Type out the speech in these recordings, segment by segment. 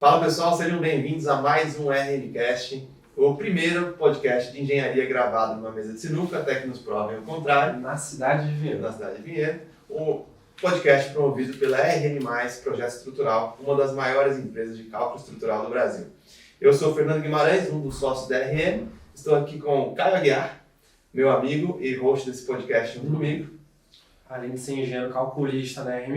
Fala pessoal, sejam bem-vindos a mais um RNcast, o primeiro podcast de engenharia gravado numa mesa de sinuca, até que nos provem o contrário. Na cidade de Vinhedo. Na cidade de Vinhedo, um podcast promovido pela RN+, Projeto Estrutural, uma das maiores empresas de cálculo estrutural do Brasil. Eu sou o Fernando Guimarães, um dos sócios da RN, estou aqui com o Caio Aguiar, meu amigo e host desse podcast junto comigo. Além de ser engenheiro calculista da RM+,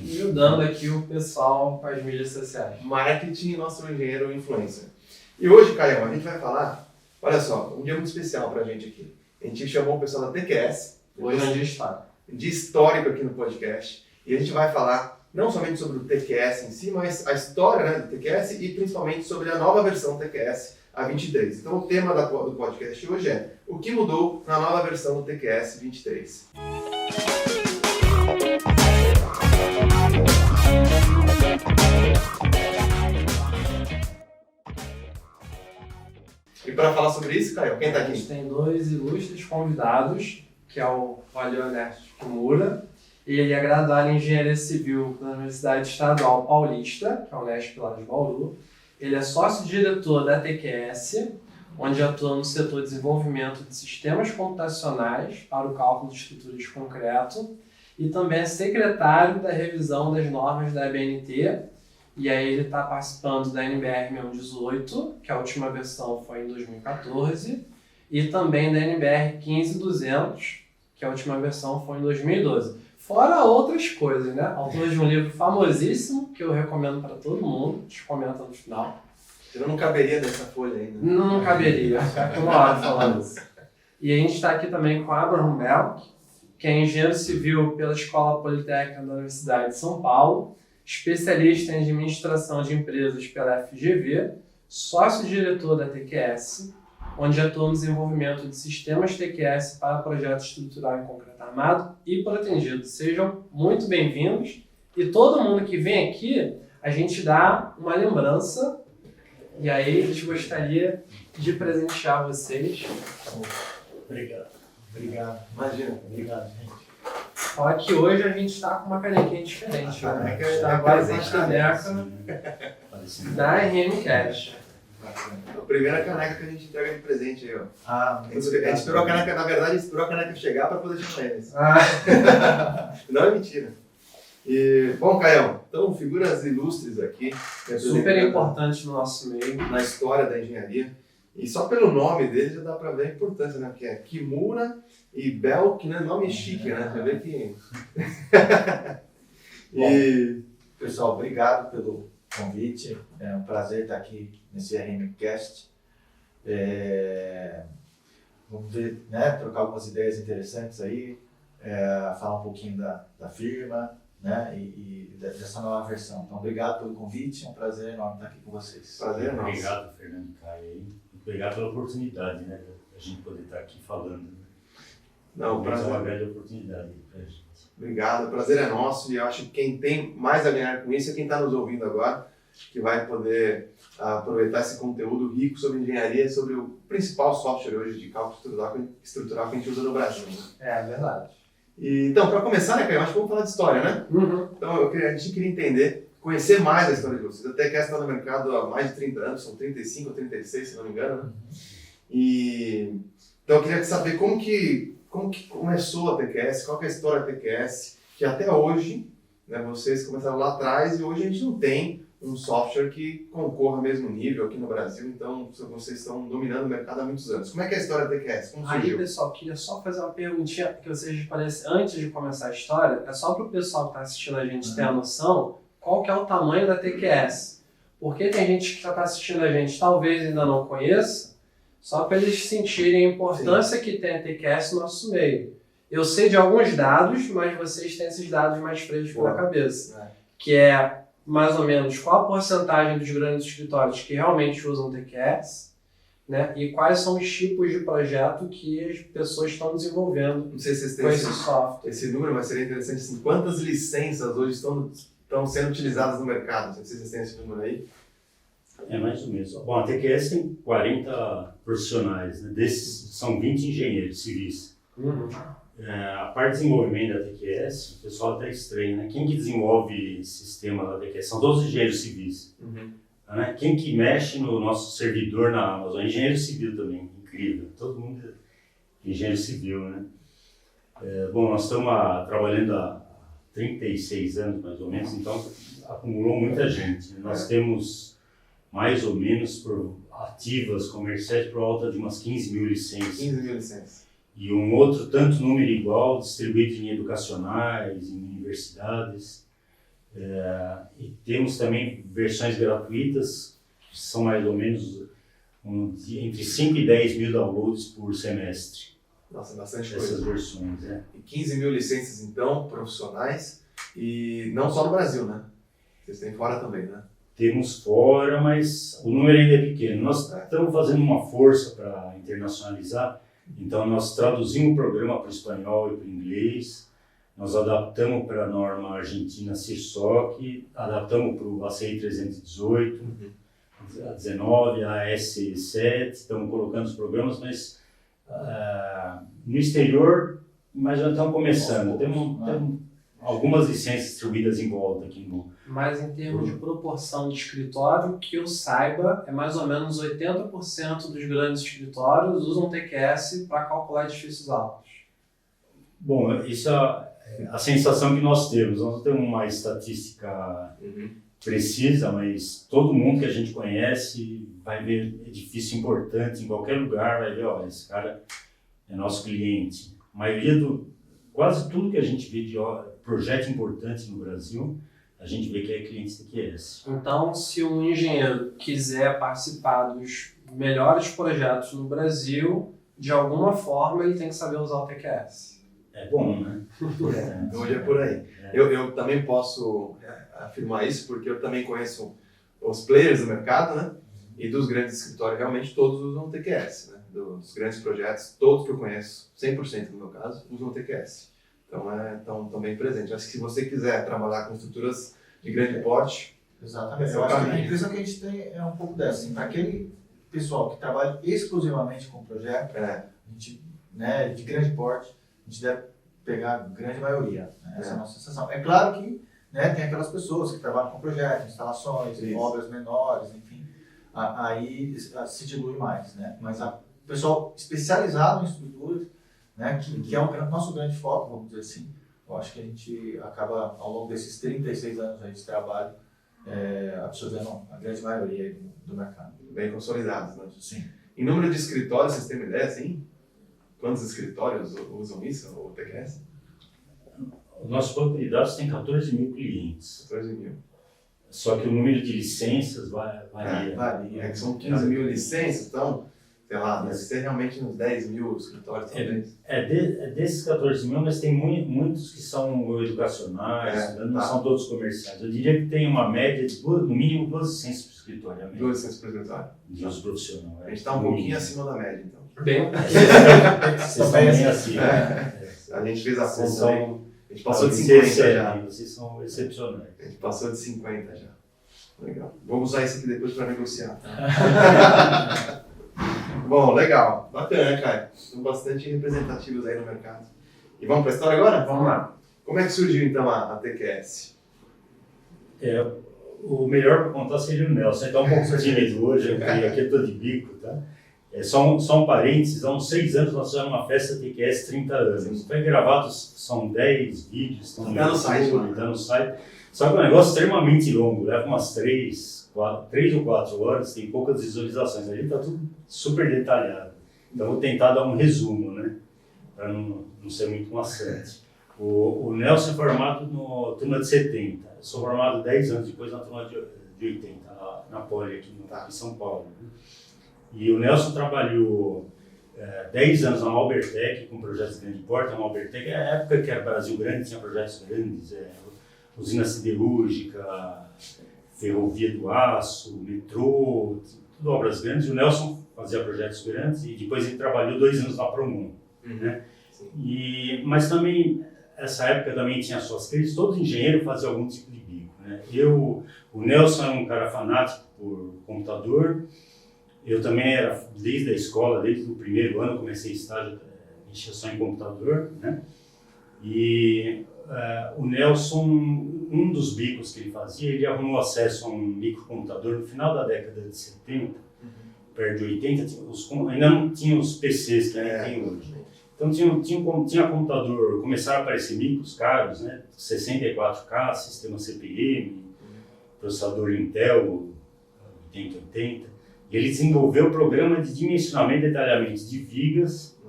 e ajudando aqui o pessoal com as mídias sociais. Marketing e nosso engenheiro influencer. E hoje, Caio, a gente vai falar, olha só, um dia muito especial pra gente aqui. A gente chamou o pessoal da TQS, Hoje é um dia histórico. de histórico aqui no podcast, e a gente vai falar não somente sobre o TQS em si, mas a história, né, do TQS e principalmente sobre a nova versão TQS, a 23. Então o tema do podcast hoje é o que mudou na nova versão do TQS 23. E para falar sobre isso, Caio, quem está A aqui? gente tem dois ilustres convidados, que é o Leonardo Kimura. Ele é graduado em Engenharia Civil na Universidade Estadual Paulista, que é a Unesp lá de Bauru. Ele é sócio-diretor da TQS, onde atua no setor de desenvolvimento de sistemas computacionais para o cálculo de estrutura de concreto, e também é secretário da revisão das normas da ABNT, e aí ele está participando da NBR 1118, que a última versão foi em 2014, e também da NBR 15200, que a última versão foi em 2012. Fora outras coisas, né? Autor de um livro famosíssimo, que eu recomendo para todo mundo, te comenta no final. Eu não caberia nessa folha ainda. Não caberia, ficar aqui uma hora falando isso. E a gente está aqui também com Abraham Melk, que é engenheiro civil pela Escola Politécnica da Universidade de São Paulo, especialista em administração de empresas pela FGV, sócio-diretor da TQS, onde atua no desenvolvimento de sistemas TQS para projetos estrutural em concreto armado e protegido. Sejam muito bem-vindos. E todo mundo que vem aqui, a gente dá uma lembrança. E aí a gente gostaria de presentear vocês. Obrigado. Imagina. Obrigado, gente. Só que hoje a gente está com uma canequinha diferente. A Né? caneca A gente está é agora com presente a caneca da RMCast. A primeira caneca que a gente entrega de presente aí, ó. Ah, A gente esperou a caneca, na verdade, esperou a caneca chegar para poder chamar eles. Não é mentira. E, bom, Caião, então figuras ilustres aqui. Super importante no nosso meio. Na história da engenharia. E só pelo nome dele já dá para ver a importância, né? Porque é Kimura e Belk, né? Nome chique, né? Já vê que... Bom, pessoal, obrigado pelo convite. É um prazer estar aqui nesse RMcast. Vamos ver, né? Trocar algumas ideias interessantes aí, falar um pouquinho da firma, né? E dessa nova versão. Então, obrigado pelo convite. É um prazer enorme estar aqui com vocês. Prazer é nosso. Obrigado, Fernando e Caio. Obrigado pela oportunidade, né? A gente poder estar aqui falando. Não, É prazer. uma grande oportunidade pra gente. Obrigado, o prazer é nosso e eu acho que quem tem mais a ganhar com isso é quem está nos ouvindo agora, que vai poder aproveitar esse conteúdo rico sobre engenharia e sobre o principal software hoje de cálculo estrutural que a gente usa no Brasil. Né? É verdade. E, então, para começar, né, Caio, acho que vamos falar de história, né? Uhum. Então, a gente queria entender, conhecer mais a história de vocês. A TQS está no mercado há mais de 30 anos, são 35 ou 36, se não me engano, né? E, então, eu queria saber como que começou a TQS, qual que é a história da TQS, que até hoje, né, vocês começaram lá atrás e hoje a gente não tem um software que concorra ao mesmo nível aqui no Brasil, então vocês estão dominando o mercado há muitos anos. Como é que é a história da TQS? Como Aí, surgiu? pessoal, queria só fazer uma perguntinha que vocês respondessem antes de começar a história. É só para o pessoal que está assistindo a gente ter a noção qual que é o tamanho da TQS. Porque tem gente que está assistindo a gente talvez ainda não conheça, só para eles sentirem a importância que tem a TQS no nosso meio. Eu sei de alguns dados, mas vocês têm esses dados mais frescos na cabeça. Que é mais ou menos qual a porcentagem dos grandes escritórios que realmente usam TQS, né? E quais são os tipos de projeto que as pessoas estão desenvolvendo Não sei se vocês com têm esse software. esse número, mas seria interessante assim, quantas licenças hoje estão sendo utilizadas no mercado? Não sei se vocês têm esse número aí. É mais ou menos. Bom, a TQS tem 40 profissionais, né? Desses são 20 engenheiros civis. Uhum. A parte de desenvolvimento da TQS, o pessoal até estranha, né? Quem que desenvolve esse sistema da TQS? São todos engenheiros civis. né? Quem que mexe no nosso servidor na Amazon? Engenheiro civil também, incrível. Todo mundo é engenheiro civil, né? Bom, nós estamos trabalhando há 36 anos, mais ou menos, então acumulou muita gente. Nós temos mais ou menos por ativas comerciais por volta de umas 15 mil licenças. 15 mil licenças. E um outro tanto número igual distribuído em educacionais, em universidades. E temos também versões gratuitas, que são mais ou menos entre 5 e 10 mil downloads por semestre. Nossa, bastante Essas coisa. versões, E 15 mil licenças, então, profissionais, e não só no Brasil, né? Vocês têm fora também, né? Temos fora, mas o número ainda é pequeno. Nós estamos fazendo uma força para internacionalizar, então nós traduzimos o programa para o espanhol e para o inglês, nós adaptamos para a norma argentina CIRSOC, adaptamos para o ACI 318, a 19, a S7, estamos colocando os programas, mas no exterior, mas já estamos começando. Temos algumas licenças distribuídas em volta aqui no... Mas em termos de proporção de escritório, que eu saiba, é mais ou menos 80% dos grandes escritórios usam TQS para calcular edifícios altos. Bom, isso é a sensação que nós temos. Nós não temos uma estatística precisa, mas todo mundo que a gente conhece vai ver edifício importante em qualquer lugar, vai ver, ó, esse cara é nosso cliente. A maioria quase tudo que a gente vê de projeto importante no Brasil, a gente vê que é cliente TQS. Então, se um engenheiro quiser participar dos melhores projetos no Brasil, de alguma forma ele tem que saber usar o TQS. É bom, né? Hoje é por aí. Eu também posso afirmar isso, porque eu também conheço os players do mercado, né? E dos grandes escritórios, realmente todos usam o TQS, né? Dos grandes projetos, todos que eu conheço, 100% no meu caso, usam o TQS. Então, estão bem presentes. Acho que se você quiser trabalhar com estruturas de grande porte... Exatamente. Eu acho que a impressão que a gente tem é um pouco dessa. Assim, para aquele pessoal que trabalha exclusivamente com projeto, a gente, né, de grande porte, a gente deve pegar a grande maioria. Né? Essa é a nossa sensação. É claro que, né, tem aquelas pessoas que trabalham com projetos, instalações, obras menores, enfim, aí se dilui mais. Né? Mas o pessoal especializado em estruturas, né, que é o nosso grande foco, vamos dizer assim, eu acho que a gente acaba, ao longo desses 36 anos aí de trabalho, absorvendo a grande maioria aí do mercado. Bem consolidados, né? Sim. Em número de escritórios, vocês têm uma ideia, assim? Quantos escritórios usam isso, o TQS? O nosso banco de dados tem 14 mil clientes. 14 mil. Só que o número de licenças varia. Varia. É que são 15 mil licenças, então, sei lá, deve ser realmente uns 10 mil escritórios, talvez. Desses 14 mil, mas tem muitos que são educacionais, não são todos comerciais. Eu diria que tem uma média de, no mínimo, 2 licenças por escritório. 2 licenças por escritório. De uso profissional. A gente está um pouquinho acima da média, então. Bem, Vocês estão bem assim. A gente fez a Vocês conta aí. são... A gente passou de 50 já. Vocês são excepcionais. A gente passou de 50 já. Legal. Vamos usar isso aqui depois para negociar. Bom, legal. Bacana, cara. São bastante representativos aí no mercado. E vamos para a história agora? vamos lá. Como é que surgiu então a TQS? O melhor para contar seria o Nelson. Ele está um pouco tímido hoje, aqui eu estou de bico, tá? Só um parênteses, há uns 6 anos nós fizemos uma festa TQS 30 anos. Foi gravado, são 10 vídeos, estão no site, mano. Tá no site. Só que é um negócio extremamente longo, leva umas 3 ou 4 horas, tem poucas visualizações. Ali está tudo super detalhado. Então vou tentar dar um resumo, né? Para não ser muito maçante. O Nelson é formado no turma de 70. Eu sou formado 10 anos depois na turma de 80, na Poli aqui em São Paulo. E o Nelson trabalhou 10 anos na Malbertec com projetos de grande porte. A Malbertec é a época que era Brasil Grande, tinha projetos grandes, usina siderúrgica, ferrovia do aço, metrô, tudo obras grandes. O Nelson fazia projetos grandes e depois ele trabalhou 2 anos na Promon. Né? Mas também, essa época também tinha suas crises, todo engenheiro fazia algum tipo de bico. Né? O Nelson era um cara fanático por computador. Eu também era, desde a escola, desde o primeiro ano, comecei estágio, mexia só em computador, né? E o Nelson, um dos bicos que ele fazia, ele arrumou acesso a um microcomputador no final da década de 70, perto de 80, ainda não tinha os PCs que tem hoje. Então tinha computador, começaram a aparecer micros caros, né? 64K, sistema CP/M, processador Intel 8080. E ele desenvolveu o programa de dimensionamento e detalhamento de vigas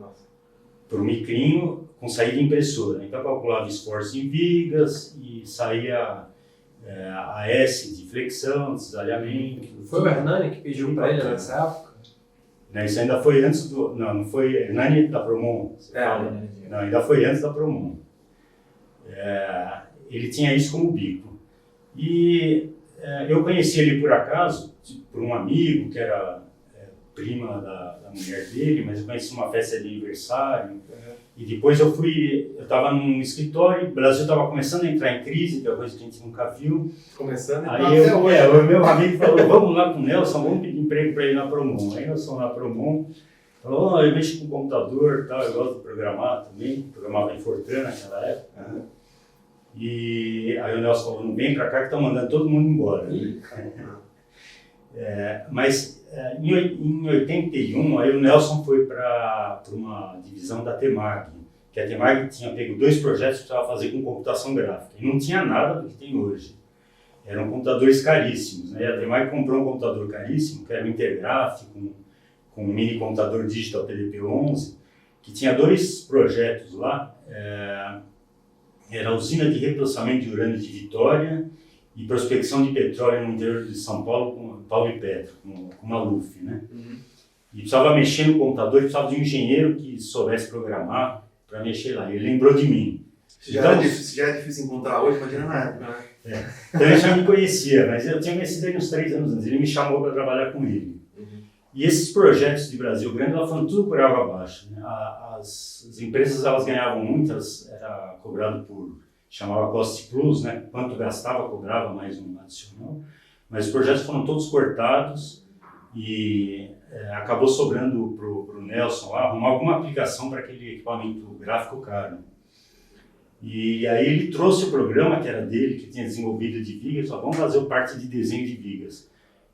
para o micrinho com saída de impressora. Então calculava esforço em vigas e saía a S de flexão, desalhamento. Foi o Hernani que pediu para ele nessa época? Não, isso ainda foi antes do... Não foi Hernani da Promon. Não, ainda foi antes da Promon. Ele tinha isso como bico. E eu conheci ele por acaso, por um amigo que era prima da mulher dele, mas eu conheci uma festa de aniversário. E depois eu estava num escritório, o Brasil estava começando a entrar em crise, que é uma coisa que a gente nunca viu. Começando a Aí o meu amigo falou, vamos lá com o Nelson, vamos pedir emprego para ele na Promon. Aí nós fomos na Promon, falou, eu mexo com computador e tal, eu gosto de programar também, programava em Fortran naquela época. E aí o Nelson falou, não vem para cá que estão mandando todo mundo embora. Mas em 81, aí o Nelson foi para uma divisão da Temag, que a Temag tinha pego 2 projetos que precisava fazer com computação gráfica, e não tinha nada do que tem hoje. Eram computadores caríssimos, né? A Temag comprou um computador caríssimo, que era um Intergraph, com um mini computador digital PDP-11, que tinha 2 projetos lá, era a usina de reprocessamento de urânio de Vitória e prospecção de petróleo no interior de São Paulo, com Paulo e Petro, com Maluf, né? E precisava mexer no computador, precisava de um engenheiro que soubesse programar para mexer lá. Ele lembrou de mim. Se já é difícil encontrar hoje, imagina na época, né? Então ele já me conhecia, mas eu tinha conhecido ele uns 3 anos antes. Ele me chamou para trabalhar com ele. E esses projetos de Brasil Grande, elas foram tudo por água abaixo, né? As empresas, elas ganhavam muito, era cobrado chamava Cost Plus, né? Quanto gastava, cobrava mais um adicional. Mas os projetos foram todos cortados e acabou sobrando para o Nelson lá arrumar alguma aplicação para aquele equipamento gráfico caro. E aí ele trouxe o programa que era dele, que tinha desenvolvido de vigas, falou, vamos fazer parte de desenho de vigas.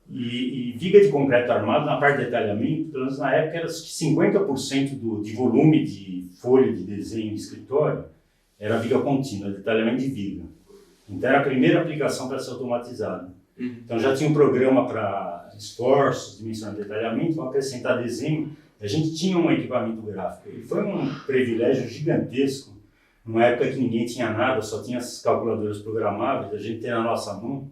E viga de concreto armado, na parte de detalhamento, pelo menos na época, era 50% de volume de folha de desenho de escritório, era viga contínua, detalhamento de viga. Então era a primeira aplicação para ser automatizada. Então já tinha um programa para esforços, dimensionamento de detalhamento, para acrescentar desenho. A gente tinha um equipamento gráfico. E foi um privilégio gigantesco, numa época que ninguém tinha nada, só tinha as calculadoras programáveis, a gente tem na nossa mão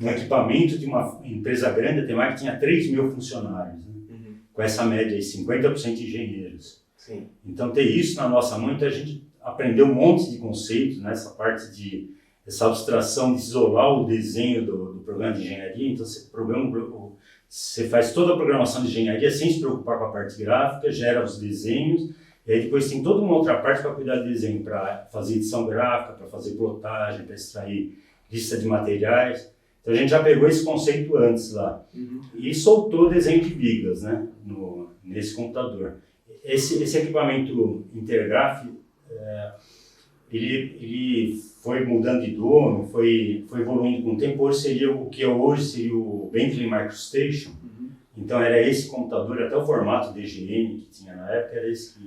um equipamento de uma empresa grande, a Temag, que tinha 3.000 funcionários, né? Com essa média aí, 50% de engenheiros. Sim. Então ter isso na nossa mão, então a gente aprendeu um monte de conceitos nessa parte essa abstração de isolar o desenho do programa de engenharia. Então você faz toda a programação de engenharia sem se preocupar com a parte gráfica, gera os desenhos, e aí depois tem toda uma outra parte para cuidar do desenho, para fazer edição gráfica, para fazer plotagem, para extrair lista de materiais. Então a gente já pegou esse conceito antes lá e soltou desenho de vigas, né, nesse computador. Esse equipamento Intergraph, ele foi mudando de dono, foi evoluindo com o tempo. Hoje seria o que hoje seria o Bentley MicroStation. Então era esse computador, até o formato DGN que tinha na época, era esse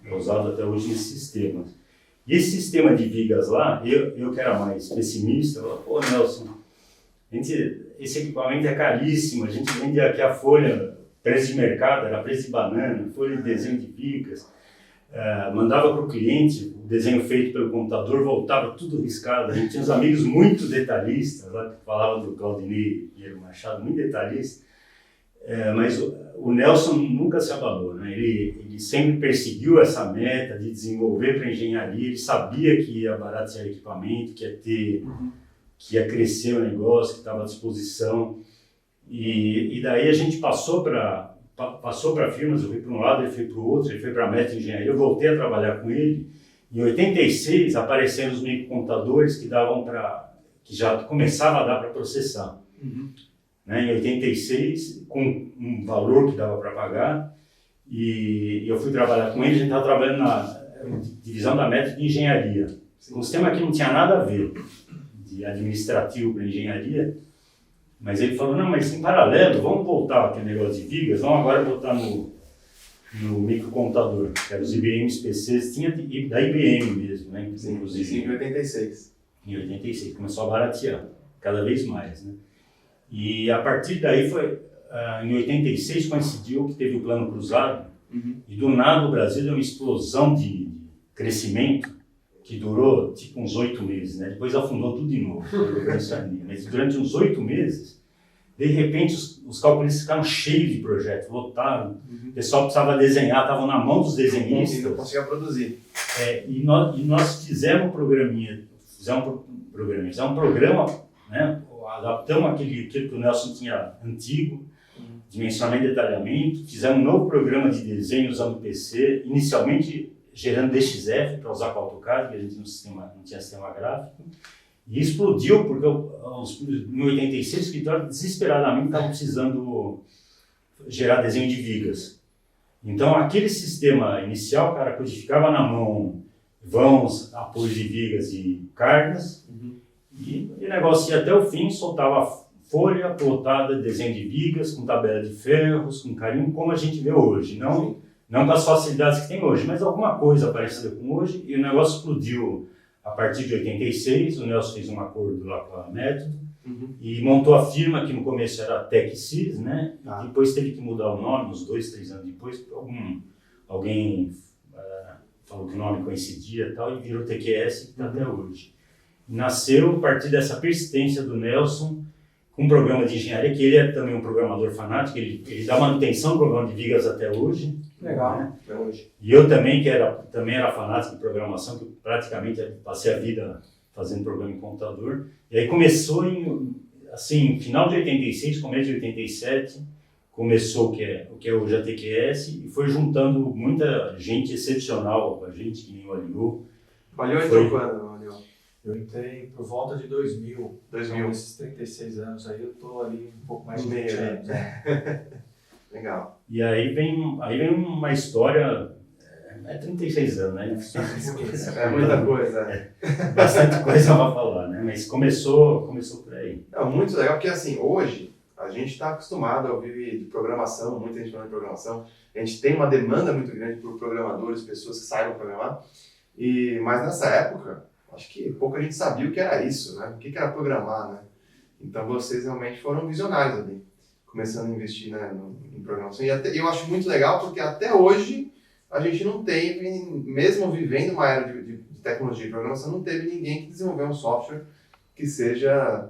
que é usado até hoje nesses sistemas. E esse sistema de vigas lá, eu que era mais pessimista, eu falei, pô, Nelson, esse equipamento é caríssimo, a gente vende aqui a folha, preço de mercado, era preço de banana, folha de desenho de vigas. Mandava para o cliente o desenho feito pelo computador, voltava tudo riscado. A gente tinha uns amigos muito detalhistas, lá, que falavam do Claudinei Pinheiro Machado, muito detalhista. Mas o Nelson nunca se abalou, né? Ele sempre perseguiu essa meta de desenvolver para engenharia. Ele sabia que ia baratear equipamento, que ia crescer o negócio, que estava à disposição. E daí a gente passou para firmas, eu fui para um lado, ele foi para o outro, ele foi para a Meta Engenharia, eu voltei a trabalhar com ele. Em 86 apareceram os microcomputadores que já começava a dar para processar. Né? Em 86, com um valor que dava para pagar, e eu fui trabalhar com ele. A gente estava trabalhando na divisão da Meta de Engenharia. Um sistema que não tinha nada a ver de administrativo para engenharia, mas ele falou, não, mas em paralelo, vamos voltar aquele negócio de vigas, vamos agora botar no microcomputador, que eram os IBMs PCs, tinha da IBM mesmo, né? Inclusive. Em 86. Em 86, começou a baratear, cada vez mais, né? E a partir daí em 86 coincidiu que teve o plano cruzado, e do nada o Brasil deu uma explosão de crescimento que durou tipo uns 8 meses, né? Depois afundou tudo de novo, mas durante uns 8 meses, de repente os calculistas ficaram cheios de projetos, lotaram, o pessoal precisava desenhar, estavam na mão dos desenhistas. E não conseguia produzir. E nós fizemos um programinha, fizemos um programa, né? Adaptamos aquilo que o Nelson tinha antigo, dimensionamento e detalhamento, fizemos um novo programa de desenho usando o PC, inicialmente gerando DXF para usar com o AutoCAD, que a gente não tinha sistema gráfico, e explodiu porque em 86 o escritório desesperadamente estava precisando gerar desenho de vigas. Então aquele sistema inicial, cara, codificava na mão vãos, apoios de vigas e cargas, e o negócio ia até o fim, soltava folha plotada, desenho de vigas, com tabela de ferros, com carimbo, como a gente vê hoje. Não com as facilidades que tem hoje, mas alguma coisa parecida com hoje, e o negócio explodiu a partir de 86, o Nelson fez um acordo lá com a Método, e montou a firma, que no começo era TechSys, né? E depois teve que mudar o nome, uns 2, 3 anos depois, alguém falou que o nome coincidia e tal, e virou TQS, que está até hoje. Nasceu a partir dessa persistência do Nelson, com um programa de engenharia, que ele é também um programador fanático, ele dá manutenção no programa de vigas até hoje. Legal. Né? Até hoje. E eu também, também era fanático de programação, que praticamente passei a vida fazendo programa em computador. E aí começou final de 86, começo de 87, começou o que é hoje a TQS, e foi juntando muita gente excepcional com a gente, que nem o Aliu. O Aliu entrou quando, Aliu? Eu entrei por volta de 2000. 2000. Então, esses 36 anos aí, eu estou ali um pouco mais de No 20 meio, anos. Né? Legal. E aí vem uma história, 36 anos, né? É muita coisa. Bastante coisa para falar, né? Mas começou por aí. É muito legal, porque assim, hoje a gente está acostumado a ouvir de programação, muita gente falando de programação, a gente tem uma demanda muito grande por programadores, pessoas que saibam programar, mas nessa época, acho que pouca gente sabia o que era isso, né? O que era programar, né? Então vocês realmente foram visionários ali, começando a investir, né, em programação. E eu acho muito legal porque até hoje a gente não teve, mesmo vivendo uma era de tecnologia e programação, não teve ninguém que desenvolveu um software que seja,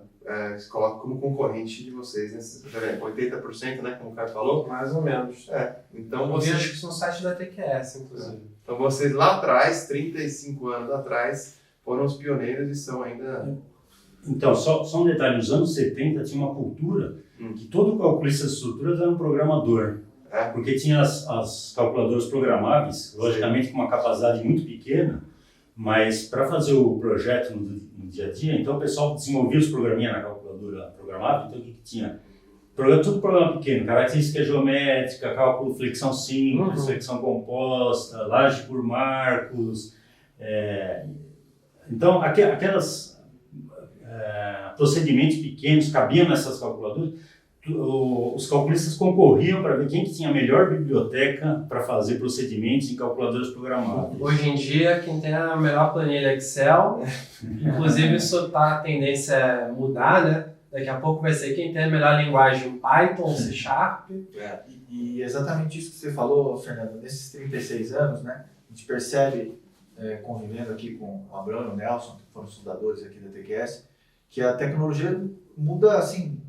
se coloque como concorrente de vocês, nesses 80%, né, como o Caio falou? Mais ou menos. Então Eu vi, vocês, acho que isso no site da TQS, inclusive. então vocês lá atrás, 35 anos atrás, foram os pioneiros e são ainda... Então, só um detalhe, nos anos 70 tinha uma cultura que todo calculista de estruturas era um programador. Porque tinha as calculadoras programáveis, logicamente com uma capacidade muito pequena, mas para fazer o projeto no dia a dia, então o pessoal desenvolvia os programinhas na calculadora programável, então o que tinha? Tudo programa pequeno, característica geométrica, cálculo flexão simples, flexão composta, laje por marcos. Então, aquelas procedimentos pequenos cabiam nessas calculadoras. Os calculistas concorriam para ver quem que tinha a melhor biblioteca para fazer procedimentos em calculadoras programáveis. Hoje em dia, quem tem a melhor planilha Excel, inclusive isso tá a tendência a mudar, né? Daqui a pouco vai ser quem tem a melhor linguagem Python, C Sharp. E exatamente isso que você falou, Fernando, nesses 36 anos, né, a gente percebe, convivendo aqui com o Abrão e o Nelson, que foram os fundadores aqui da TQS, que a tecnologia muda, assim,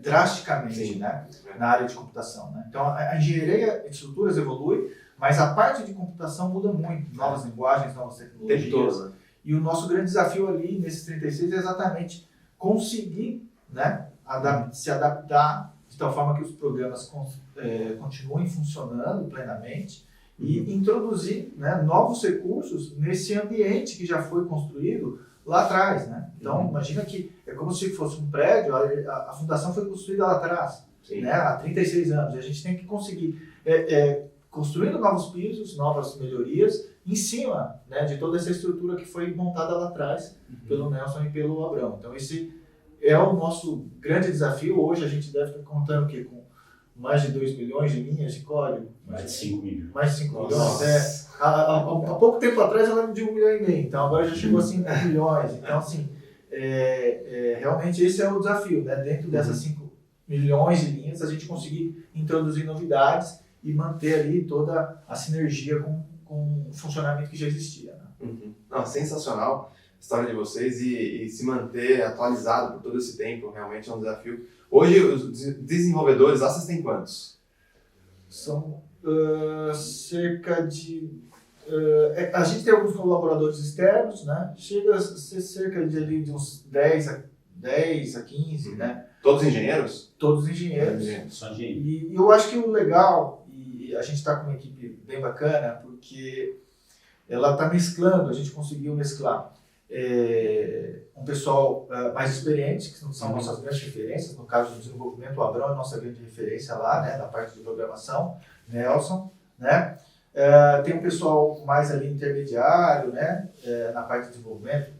drasticamente, né, na área de computação. Né? Então, a engenharia de estruturas evolui, mas a parte de computação muda muito. Novas linguagens, novas tecnologias. E o nosso grande desafio ali, nesses 36, é exatamente conseguir, né, se adaptar de tal forma que os programas continuem funcionando plenamente e introduzir, né, novos recursos nesse ambiente que já foi construído lá atrás, né? Então, imagina que é como se fosse um prédio, a fundação foi construída lá atrás, né, há 36 anos, e a gente tem que conseguir construindo novos pisos, novas melhorias, em cima, né, de toda essa estrutura que foi montada lá atrás pelo Nelson e pelo Abrão. Então esse é o nosso grande desafio. Hoje a gente deve estar contando que com mais de 2 milhões de linhas de código. Mais de 5 milhões. Mais de 5 Nossa. milhões. Há pouco tempo atrás ela era de 1,5 milhão, então agora já chegou a 5 milhões. Então, assim, realmente esse é o desafio, né? Dentro dessas 5 milhões de linhas, a gente conseguir introduzir novidades e manter ali toda a sinergia com o funcionamento que já existia. Né? Não, sensacional a história de vocês e se manter atualizado por todo esse tempo realmente é um desafio. Hoje, os desenvolvedores, vocês têm quantos? São cerca de... a gente tem alguns colaboradores externos, né? Chega a ser cerca de uns 10 a 15, né? Todos engenheiros? Todos engenheiros. Só engenheiro. E eu acho que o legal, e a gente está com uma equipe bem bacana, porque ela está mesclando, a gente conseguiu mesclar um pessoal mais experiente, que são nossas grandes referências, no caso do desenvolvimento, o Abrão é nossa grande referência lá, né, na parte de programação, Nelson, né? Tem um pessoal mais ali intermediário, né, na parte de desenvolvimento,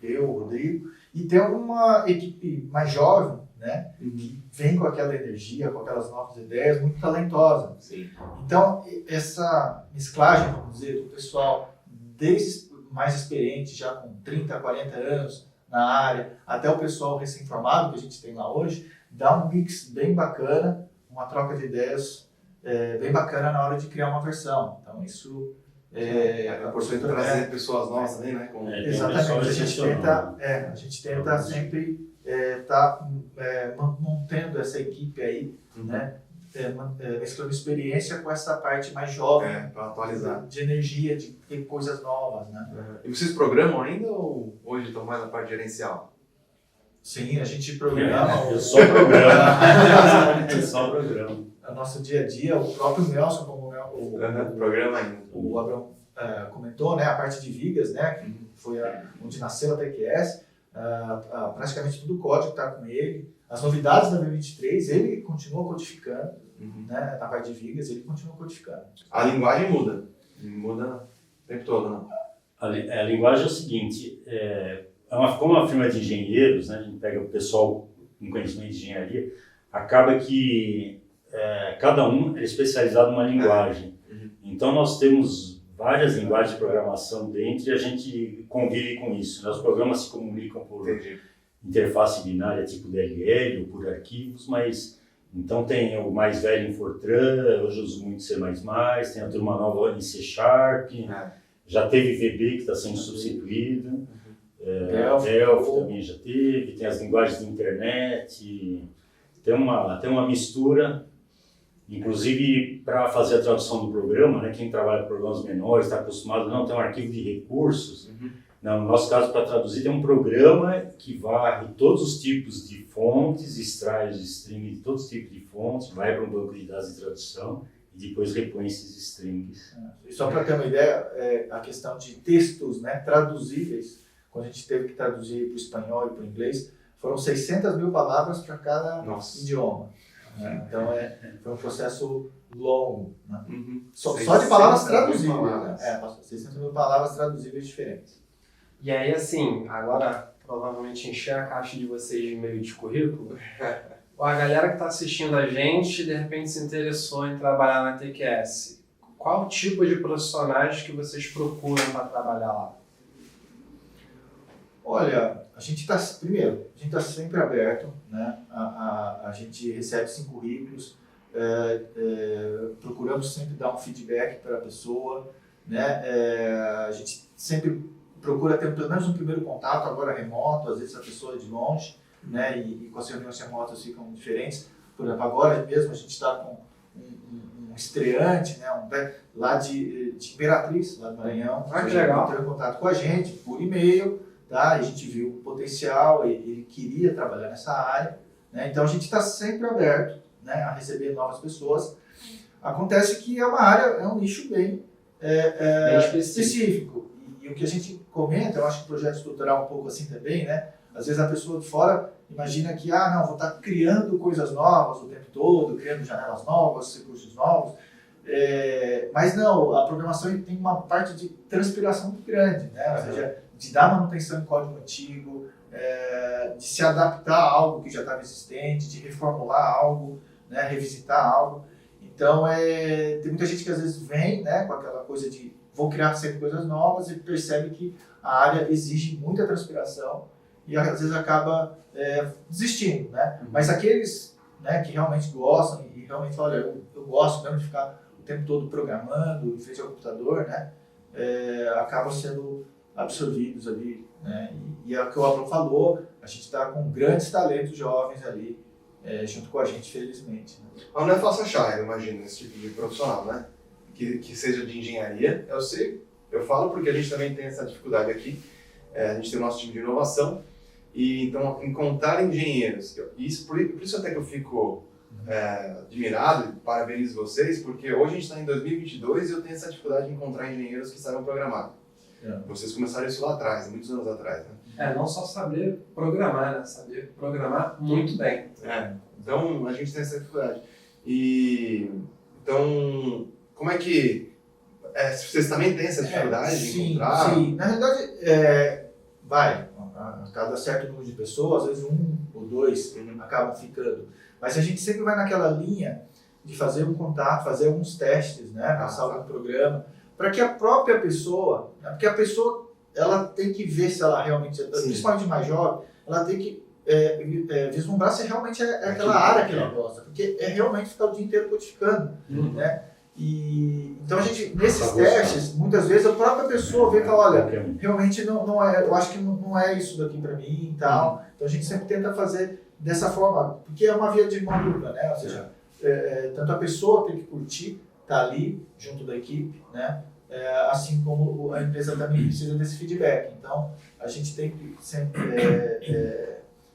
eu, o Rodrigo, e tem uma equipe mais jovem, né, que vem com aquela energia, com aquelas novas ideias, muito talentosa. Sim. Então, essa mesclagem, vamos dizer, do pessoal desde mais experiente, já com 30, 40 anos na área, até o pessoal recém-formado que a gente tem lá hoje, dá um mix bem bacana, uma troca de ideias bem bacana na hora de criar uma versão. Então, isso a porção de trazer pessoas novas também, né? Exatamente, a gente tenta sempre mantendo essa equipe aí, né? Mesclando experiência com essa parte mais jovem, para atualizar, de energia, de ter coisas novas, né? E vocês programam ainda ou hoje estão mais na parte gerencial? Sim, a gente programa. Eu só programa. Eu só programa. O nosso dia a dia, o próprio Nelson, como programa ainda. O Abrão comentou, né? A parte de vigas, né? Que foi onde nasceu a TQS. Praticamente tudo o código está com ele. As novidades da V23, ele continua codificando, né? Na parte de vigas, ele continua codificando. A linguagem muda o tempo todo, não? A linguagem é o seguinte, como uma firma de engenheiros, né? A gente pega o pessoal com conhecimento de engenharia, acaba que cada um é especializado numa linguagem. Então nós temos várias linguagens de programação dentro e a gente convive com isso, né? Os programas se comunicam por interface binária tipo DLL ou por arquivos, mas então tem o mais velho em Fortran, hoje eu uso muito C++, tem a turma nova em C#, já teve VB que está sendo substituído, Delphi também já teve, tem as linguagens de internet, tem uma mistura. Inclusive, para fazer a tradução do programa, né, quem trabalha com programas menores está acostumado, não, tem um arquivo de recursos. Não, no nosso caso, para traduzir, tem um programa que varre todos os tipos de fontes, extrai os strings de todos os tipos de fontes, vai para um banco de dados de tradução e depois repõe esses strings. E só para ter uma ideia, a questão de textos, né, traduzíveis, quando a gente teve que traduzir para o espanhol e para o inglês, foram 600 mil palavras para cada idioma. Então foi um processo longo, né? Só de palavras traduzíveis, 600 mil palavras traduzíveis diferentes. E aí, assim, agora provavelmente encher a caixa de vocês de meio de currículo, a galera que está assistindo a gente, de repente se interessou em trabalhar na TQS. Qual tipo de profissionais que vocês procuram para trabalhar lá? Olha, a gente está sempre aberto, né? A gente recebe 5 currículos, procuramos sempre dar um feedback para a pessoa, né? A gente sempre procura ter pelo menos um primeiro contato, agora remoto, às vezes a pessoa é de longe, né? E com as reuniões remotas ficam diferentes. Por exemplo, agora mesmo a gente está com um estreante, né? Lá de Imperatriz, lá do Maranhão, que legal. Entrou em contato com a gente por e-mail. Tá? A gente viu o potencial, ele queria trabalhar nessa área, né? Então a gente está sempre aberto, né, a receber novas pessoas. Acontece que é uma área, é um nicho bem específico. E o que a gente comenta, eu acho que o projeto estrutural é um pouco assim também, né? Às vezes a pessoa de fora imagina que vou estar criando coisas novas o tempo todo, criando janelas novas, recursos novos. Mas não, a programação tem uma parte de transpiração muito grande, né? Ou seja, de dar manutenção em código antigo, de se adaptar a algo que já estava existente, de reformular algo, né? Revisitar algo. Então, tem muita gente que às vezes vem, né, com aquela coisa de vou criar sempre coisas novas e percebe que a área exige muita transpiração e às vezes acaba desistindo, né? Mas aqueles, né, que realmente gostam e realmente falam, olha, eu gosto mesmo de ficar o tempo todo programando em frente ao computador, né, acabam sendo absorvidos ali, né? E é o que o Abrão falou, a gente está com grandes talentos jovens ali junto com a gente, felizmente. Né? Mas não é fácil achar, eu imagino, esse tipo de profissional, né? Que seja de engenharia. Eu sei, eu falo porque a gente também tem essa dificuldade aqui. A gente tem o nosso time de inovação. E então, encontrar engenheiros, por isso até que eu fico admirado e parabenizo vocês, porque hoje a gente está em 2022 e eu tenho essa dificuldade de encontrar engenheiros que saibam programar. Vocês começaram isso lá atrás, muitos anos atrás, né? Não só saber programar, né? Saber programar muito bem. Então, a gente tem essa dificuldade. Então, como é que... vocês também têm essa dificuldade de encontrar? Sim, na realidade, a cada certo número de pessoas, às vezes 1 ou 2 acabam ficando. Mas a gente sempre vai naquela linha de fazer um contato, fazer alguns testes, né? Passar algum programa, para que a própria pessoa, né? Porque a pessoa, ela tem que ver se ela realmente, principalmente mais jovem, ela tem que vislumbrar se realmente é aquela área que ela gosta, porque realmente ficar o dia inteiro codificando, né? Então a gente, nesses testes, muitas vezes a própria pessoa vê e fala, olha, realmente não é, eu acho que não é isso daqui para mim e tal. Então a gente sempre tenta fazer dessa forma, porque é uma via de mão dupla, né? Ou seja, tanto a pessoa tem que curtir, tá ali junto da equipe, né? Assim como a empresa também precisa desse feedback. Então a gente tem que sempre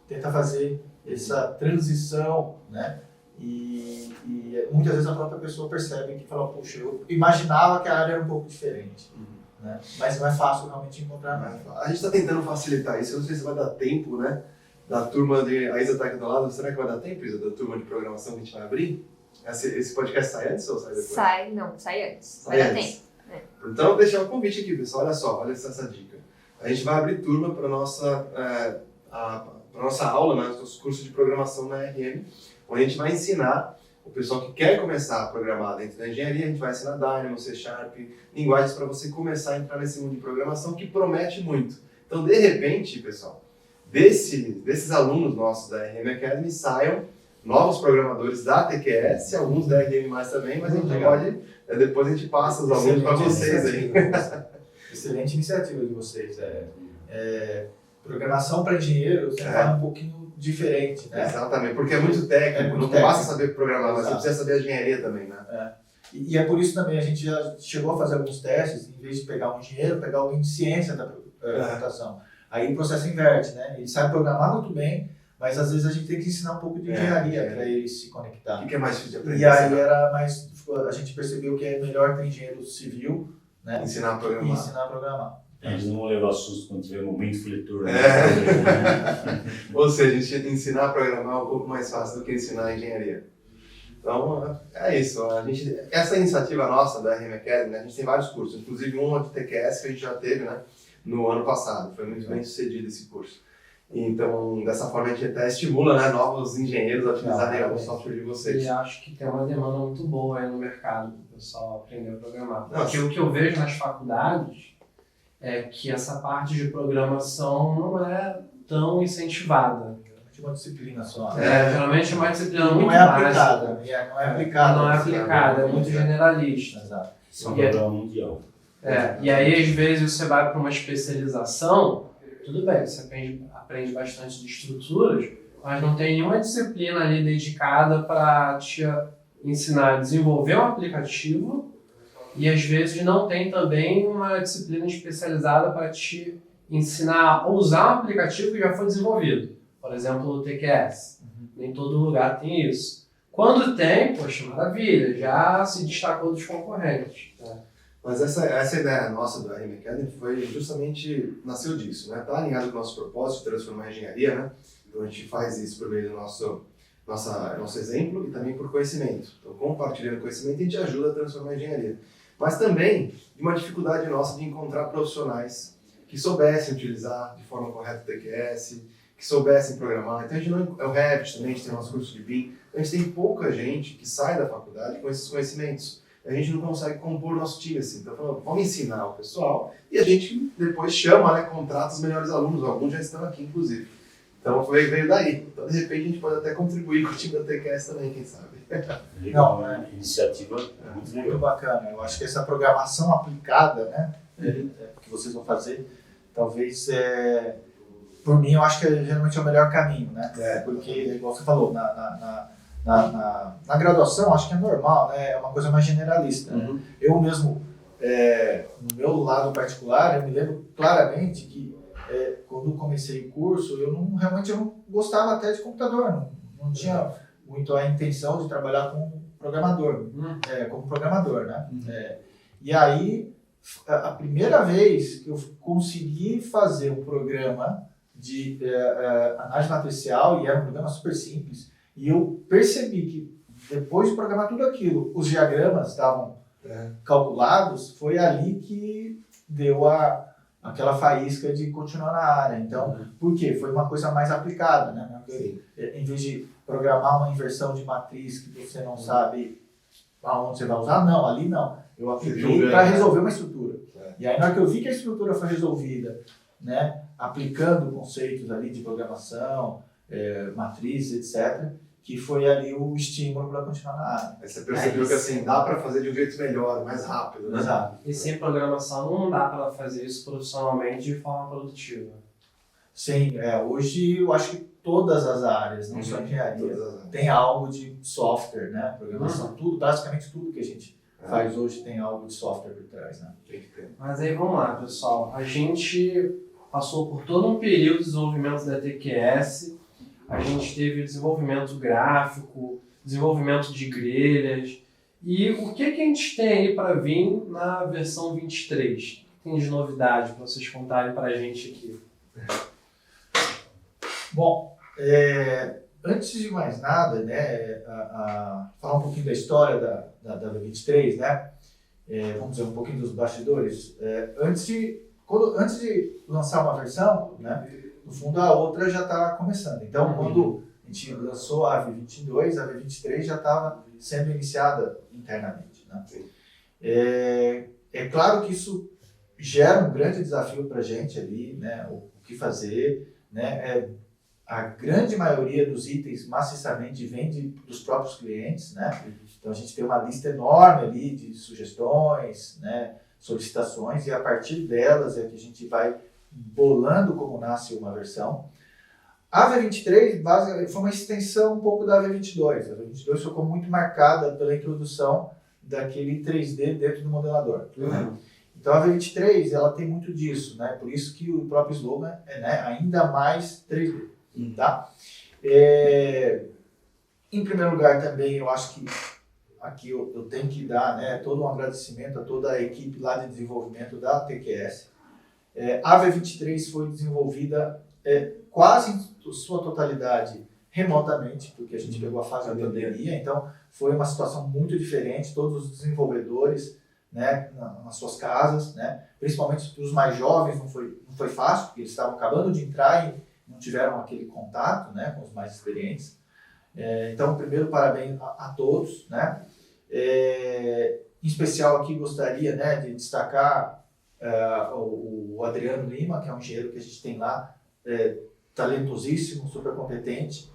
tentar fazer essa transição, né? E muitas vezes a própria pessoa percebe que fala, puxa, eu imaginava que a área era um pouco diferente, né? Mas não é fácil realmente encontrar nada. A gente está tentando facilitar isso, eu não sei se vai dar tempo, né? Da turma de... A Isa está aqui do lado, será que vai dar tempo, Isa, da turma de programação que a gente vai abrir? Esse podcast sai antes ou sai depois? Sai antes. Vai dar tempo. Então, vou deixar um convite aqui, pessoal, olha essa dica. A gente vai abrir turma para nossa aula, né? Nosso curso de programação na RM, onde a gente vai ensinar o pessoal que quer começar a programar dentro da engenharia, a gente vai ensinar Dynamo, C#, linguagens para você começar a entrar nesse mundo de programação que promete muito. Então, de repente, pessoal, desses alunos nossos da RM Academy saiam novos programadores da TQS, alguns da RM+, também, mas a gente pode, depois a gente passa os alunos para vocês aí. Excelente iniciativa de vocês. Programação para engenheiros é um pouquinho diferente, né? Exatamente, porque é muito técnico, não basta saber programar, mas você precisa saber a engenharia também, né? E é por isso também a gente já chegou a fazer alguns testes, em vez de pegar um engenheiro, pegar alguém de ciência da computação. Aí o processo inverte, né? Ele sabe programar muito bem, mas às vezes a gente tem que ensinar um pouco de engenharia para ele se conectar. O que é mais difícil de aprender? E aí a gente percebeu que é melhor ter engenheiro civil, né? Ensinar a programar. Eles não vão levar susto quando tiver momento fletor. Né? Ou seja, a gente ensinar a programar é um pouco mais fácil do que ensinar a engenharia. Então, é isso. Essa iniciativa nossa da RM Academy, né, a gente tem vários cursos, inclusive uma de TQS que a gente já teve, né, no ano passado. Foi muito bem sucedido esse curso. Então, dessa forma, a gente até estimula, né, novos engenheiros a utilizarem o software de vocês. E acho que tem uma demanda muito boa aí no mercado para o pessoal aprender a programar. Nossa. Porque o que eu vejo nas faculdades é que essa parte de programação não é tão incentivada. É uma disciplina só. Geralmente é uma disciplina muito não é básica. aplicada. Não é aplicada. Não é aplicada, é muito generalista. Exato. Isso é um programa mundial. E aí, às vezes, você vai para uma especialização, tudo bem, você aprende bastante de estruturas, mas não tem nenhuma disciplina ali dedicada para te ensinar a desenvolver um aplicativo e, às vezes, não tem também uma disciplina especializada para te ensinar a usar um aplicativo que já foi desenvolvido. Por exemplo, o TQS. Nem todo lugar tem isso. Quando tem, poxa, maravilha, já se destacou dos concorrentes. Mas essa ideia nossa do RM Academy foi justamente, nasceu disso, né? Está alinhado com o nosso propósito de transformar a engenharia, né? Então a gente faz isso por meio do nosso nosso exemplo e também por conhecimento. Então, compartilhando conhecimento, a gente ajuda a transformar a engenharia. Mas também de uma dificuldade nossa de encontrar profissionais que soubessem utilizar de forma correta o TQS, que soubessem programar. Então, a gente não, é o Revit também, a gente tem o nosso curso de BIM. A gente tem pouca gente que sai da faculdade com esses conhecimentos. A gente não consegue compor o nosso time assim. Então, vamos ensinar o pessoal e a gente depois chama, né, contrata os melhores alunos. Alguns já estão aqui, inclusive. Então, veio daí. Então, de repente, a gente pode até contribuir com o time da TQS também, quem sabe. Legal, Não, né? Iniciativa muito Muito legal. bacana. Eu acho que essa programação aplicada, né, que vocês vão fazer, talvez, por mim, eu acho que geralmente é o melhor caminho, né? Porque, igual você falou, na graduação, acho que é normal, né? É uma coisa mais generalista. Né? Eu mesmo, no meu lado particular, eu me lembro claramente que quando comecei o curso, realmente eu não gostava até de computador, não tinha muito a intenção de trabalhar como programador, né? E aí, a primeira vez que eu consegui fazer um programa de análise matricial, e era um programa super simples, e eu percebi que depois de programar tudo aquilo, os diagramas estavam calculados, foi ali que deu aquela faísca de continuar na área. Então, por quê? Foi uma coisa mais aplicada, né? Em vez de programar uma inversão de matriz que você não sabe aonde você vai usar, não, ali não. Eu apliquei para resolver uma estrutura. E aí, na hora que eu vi que a estrutura foi resolvida, né, aplicando conceitos ali de programação, matrizes, etc., que foi ali o estímulo para continuar na área. Aí você percebeu que assim, dá para fazer de um jeito melhor, mais rápido, né? Exato. E sem programação não dá para fazer isso profissionalmente de forma produtiva. Sim, hoje eu acho que todas as áreas, não só engenharia, tem algo de software, né? Programação, tudo, basicamente tudo que a gente faz hoje tem algo de software por trás, né? Tem que ter. Mas aí vamos lá, pessoal. A gente passou por todo um período de desenvolvimento da TQS. A gente teve desenvolvimento gráfico, desenvolvimento de grelhas. E o que a gente tem aí para vir na versão 23? O que tem de novidade para vocês contarem para a gente aqui? Bom, antes de mais nada, né, falar um pouquinho da história da V23, né? Vamos dizer, um pouquinho dos bastidores. Antes de lançar uma versão, né, no fundo a outra já estava começando. Então, quando a gente lançou a V22, a V23 já estava sendo iniciada internamente. Né? É claro que isso gera um grande desafio para a gente ali, né, o que fazer, né? A grande maioria dos itens maciçamente vem dos próprios clientes, né? Então a gente tem uma lista enorme ali de sugestões, né, solicitações, e a partir delas é que a gente vai bolando como nasce uma versão. A V23 basicamente foi uma extensão um pouco da V22. A V22 ficou muito marcada pela introdução daquele 3D dentro do modelador. Né? Então a V23 ela tem muito disso, né? Por isso que o próprio slogan é, né, ainda mais 3D. Tá? Em primeiro lugar também eu acho que aqui eu tenho que dar, né, todo um agradecimento a toda a equipe lá de desenvolvimento da TQS. A V23 foi desenvolvida quase em sua totalidade remotamente, porque a gente pegou a fase da pandemia, então foi uma situação muito diferente, todos os desenvolvedores, né, nas suas casas, né, principalmente para os mais jovens não foi fácil, porque eles estavam acabando de entrar e não tiveram aquele contato, né, com os mais experientes. Então, primeiro, parabéns a todos, né. Em especial aqui gostaria, né, de destacar o Adriano Lima, que é um engenheiro que a gente tem lá, talentosíssimo, super competente,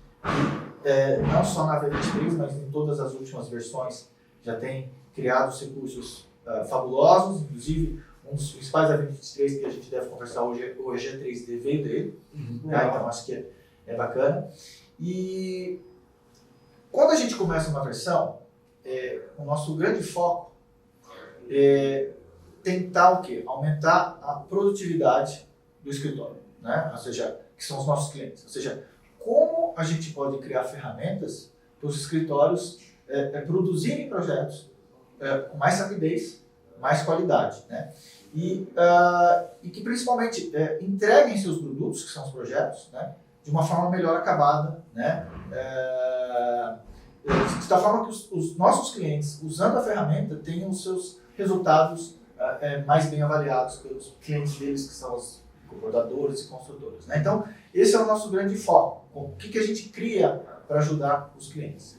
não só na V23, mas em todas as últimas versões já tem criado recursos fabulosos, inclusive um dos principais da V23 que a gente deve conversar hoje é o EG3D, veio dele, tá? Então acho que é bacana. E quando a gente começa uma versão, o nosso grande foco é tentar o quê? Aumentar a produtividade do escritório, né? Ou seja, que são os nossos clientes. Ou seja, como a gente pode criar ferramentas para os escritórios produzirem projetos com mais rapidez, mais qualidade, né? E que principalmente entreguem seus produtos, que são os projetos, né, de uma forma melhor acabada, né? De tal forma que os nossos clientes, usando a ferramenta, tenham os seus resultados mais bem avaliados pelos clientes deles, que são os incorporadores e construtores, né? Então, esse é o nosso grande foco. O que a gente cria para ajudar os clientes?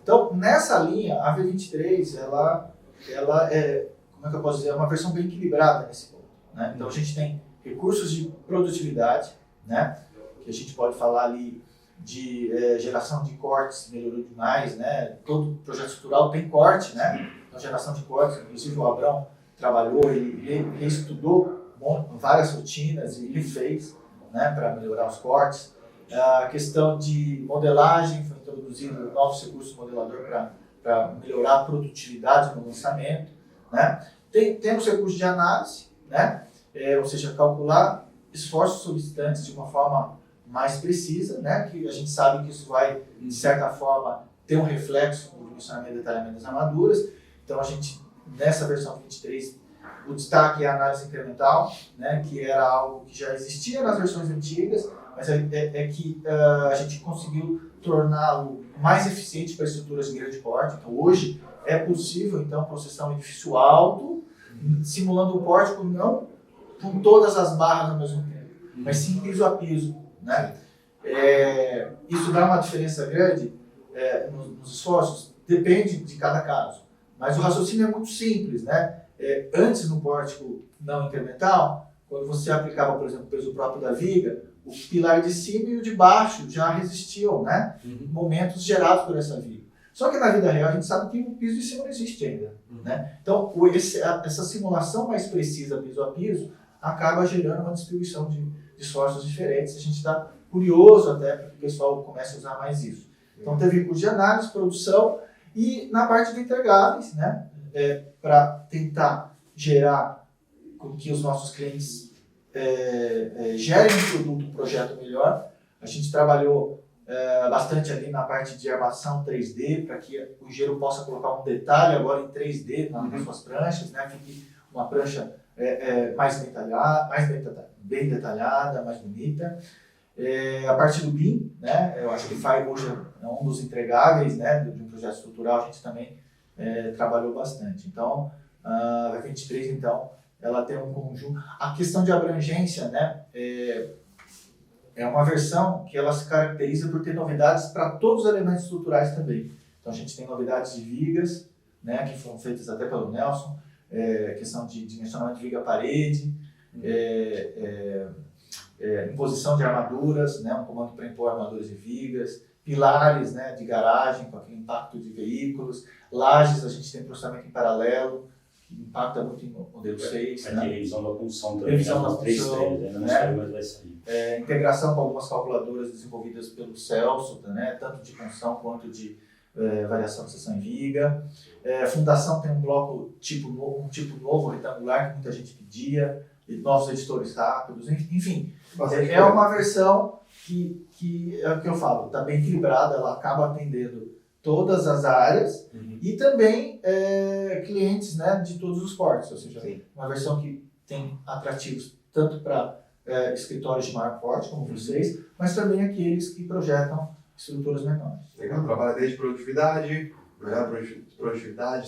Então, nessa linha, a V23, ela é, como é que eu posso dizer, é uma versão bem equilibrada nesse ponto, né? Então, a gente tem recursos de produtividade, né? Que a gente pode falar ali de geração de cortes, melhorou demais, né? Todo projeto estrutural tem corte, né? Então, geração de cortes, inclusive o Abrão trabalhou, ele reestudou várias rotinas e refez, né, para melhorar os cortes. A questão de modelagem, foi introduzido novos recursos modelador para melhorar a produtividade no lançamento, né? Temos recursos de análise, né? Ou seja, calcular esforços solicitantes de uma forma mais precisa, né? Que a gente sabe que isso vai, de certa forma, ter um reflexo no dimensionamento e detalhamento das armaduras. Então, a gente, nessa versão 23, o destaque é a análise incremental, né? Que era algo que já existia nas versões antigas, mas que a gente conseguiu torná-lo mais eficiente para estruturas de grande porte. Então, hoje, é possível, então, processar um edifício alto, simulando o pórtico não com todas as barras ao mesmo tempo, mas sim piso a piso, né? Isso dá uma diferença grande nos esforços? Depende de cada caso, mas o raciocínio é muito simples, né? Antes, no pórtico não incremental, quando você aplicava, por exemplo, o peso próprio da viga, o pilar de cima e o de baixo já resistiam, né? Momentos gerados por essa viga. Só que na vida real a gente sabe que o piso de cima não existe ainda, né? Então, essa simulação mais precisa, piso a piso, acaba gerando uma distribuição de esforços diferentes. A gente está curioso até para que o pessoal comece a usar mais isso. Então, teve curso de análise, produção e na parte de entregáveis, né? Para tentar gerar com que os nossos clientes gerem um produto, um projeto melhor. A gente trabalhou bastante ali na parte de armação 3D, para que o engenheiro possa colocar um detalhe agora em 3D nas suas pranchas, né? Fique uma prancha bem detalhada, mais bonita. A parte do BIM, né? Eu acho que hoje é um dos entregáveis, né, de um projeto estrutural, a gente também trabalhou bastante. Então, a V23, então, ela tem um conjunto. A questão de abrangência, né, é uma versão que ela se caracteriza por ter novidades para todos os elementos estruturais também. Então, a gente tem novidades de vigas, né, que foram feitas até pelo Nelson, questão de dimensionamento de viga-parede, imposição de armaduras, né, um comando para impor armaduras de vigas, pilares, né, de garagem com aquele impacto de veículos, lajes, a gente tem processamento em paralelo, que impacta muito em modelo 6. Vai ter revisão da função também. Revisão da função, ainda não sei, mas vai sair. Integração com algumas calculadoras desenvolvidas pelo Celso, né, tanto de função quanto de variação de seção em viga. Fundação tem um bloco um tipo novo, retangular, que muita gente pedia, e novos editores rápidos, enfim. É uma versão que é o que eu falo, está bem equilibrada, ela acaba atendendo todas as áreas e também clientes, né, de todos os portes, ou seja, uma versão que tem atrativos tanto para escritórios de maior porte, como vocês, mas também aqueles que projetam estruturas menores. Legal, trabalha desde produtividade,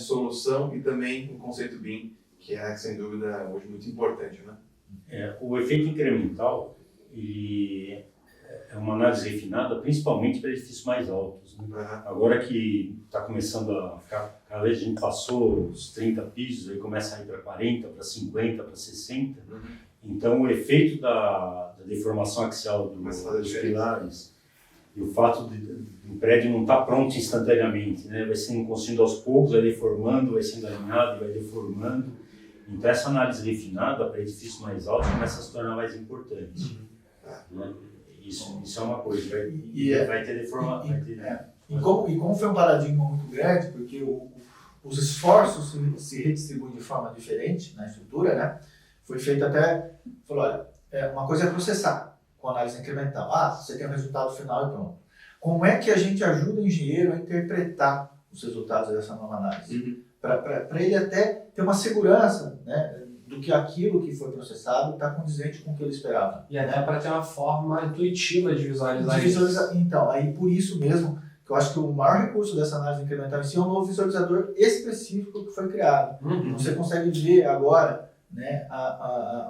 solução e também o conceito BIM, que é, sem dúvida, hoje muito importante, né? O efeito incremental ele é uma análise refinada, principalmente para edifícios mais altos, né? Agora que está começando a ficar, cada vez a gente passou os 30 pisos, aí começa a ir para 40, para 50, para 60. Então, o efeito da deformação axial dos pilares e o fato do prédio não estar pronto instantaneamente, né? Vai sendo construído aos poucos, vai deformando, vai sendo alinhado, vai deformando. Então, essa análise refinada para edifícios mais altos começa a se tornar mais importante. Né? Isso é uma coisa, vai ter deformação. E como foi um paradigma muito grande, porque os esforços se redistribuem de forma diferente na estrutura, né? Foi feito falou, olha, uma coisa é processar com análise incremental. Você tem o resultado final e pronto. Como é que a gente ajuda o engenheiro a interpretar os resultados dessa nova análise? Para ele até ter uma segurança, né, do que aquilo que foi processado está condizente com o que ele esperava. E até para ter uma forma intuitiva de visualizar isso. Então, aí por isso mesmo que eu acho que o maior recurso dessa análise incremental em si é um novo visualizador específico que foi criado. Você consegue ver agora, né,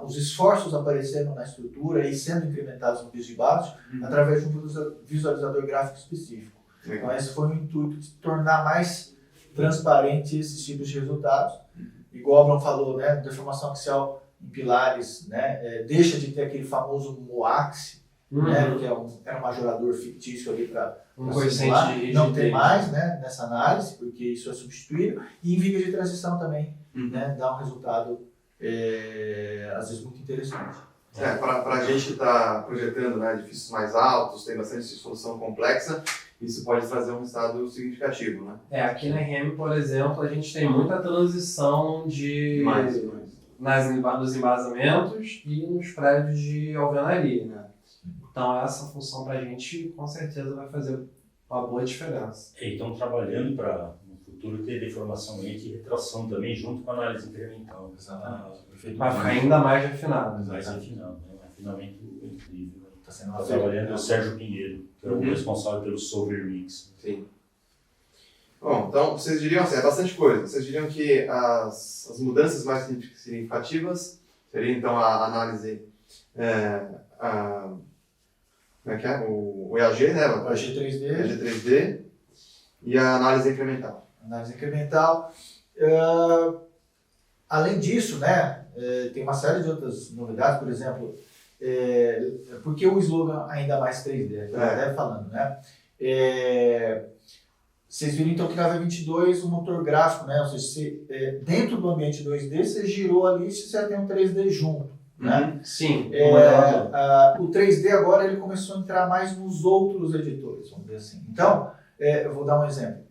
os esforços aparecendo na estrutura e sendo incrementados no piso de baixo através de um visualizador gráfico específico. Então esse foi o intuito de tornar mais transparente esses tipos de resultados. Igual o Abrão falou, né, deformação axial em pilares, né, deixa de ter aquele famoso MOAX, né, que era um majorador fictício ali para coeficiente de rigidez. Não tem mais, né, nessa análise, porque isso é substituído. E em vigas de transição também, né, dá um resultado às vezes muito interessante. Para a gente que está projetando, né, edifícios mais altos, tem bastante solução complexa, isso pode trazer um resultado significativo, né? Aqui na RM, por exemplo, a gente tem muita transição nos embasamentos e nos prédios de alvenaria, né? Então essa função para a gente com certeza vai fazer uma boa diferença. E estão trabalhando para no futuro ter deformação mente e retração também junto com a análise incremental. Para ficar ainda mais refinado. Mais refinado, né? Um afinamento incrível. Está trabalhando o Sérgio Pinheiro, que é o responsável pelo Solver Mix. Sim. Bom, então vocês diriam assim, é bastante coisa. Vocês diriam que as mudanças mais significativas seriam então a análise, como é que é? O EAG, né? O EAG 3D. EAG 3D e a análise incremental. Análise incremental. Além disso, né, tem uma série de outras novidades, por exemplo, porque o slogan ainda mais 3D, que eu até falando, né? Vocês viram então que na V22 o motor gráfico, né? Ou seja, dentro do ambiente 2D, você girou ali e você tem um 3D junto. Né? Sim. O 3D agora ele começou a entrar mais nos outros editores, vamos dizer assim. Então, eu vou dar um exemplo.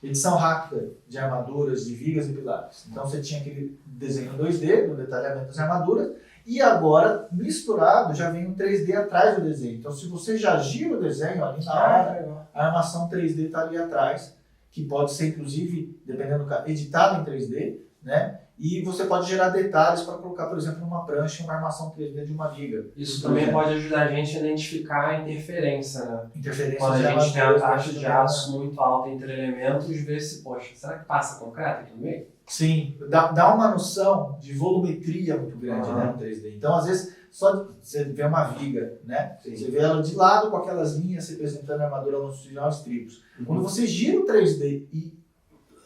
Edição rápida de armaduras, de vigas e pilares. Então você tinha aquele desenho 2D, do detalhamento das armaduras, e agora, misturado, já vem um 3D atrás do desenho. Então se você já gira o desenho ali na hora, a armação 3D está ali atrás, que pode ser inclusive, dependendo do caso, editada em 3D, né? E você pode gerar detalhes para colocar, por exemplo, numa prancha, uma armação 3D de uma viga. Isso também pode ajudar a gente a identificar a interferência, né? Interferência. Quando a gente tem a taxa de aço muito alta entre elementos, ver se, poxa, será que passa concreto aqui no meio? Sim, dá uma noção de volumetria muito grande, né, no 3D. Então, às vezes, só você vê uma viga, né? Sim. Você vê ela de lado com aquelas linhas representando a armadura longitudinal e estribos. Quando você gira o 3D e,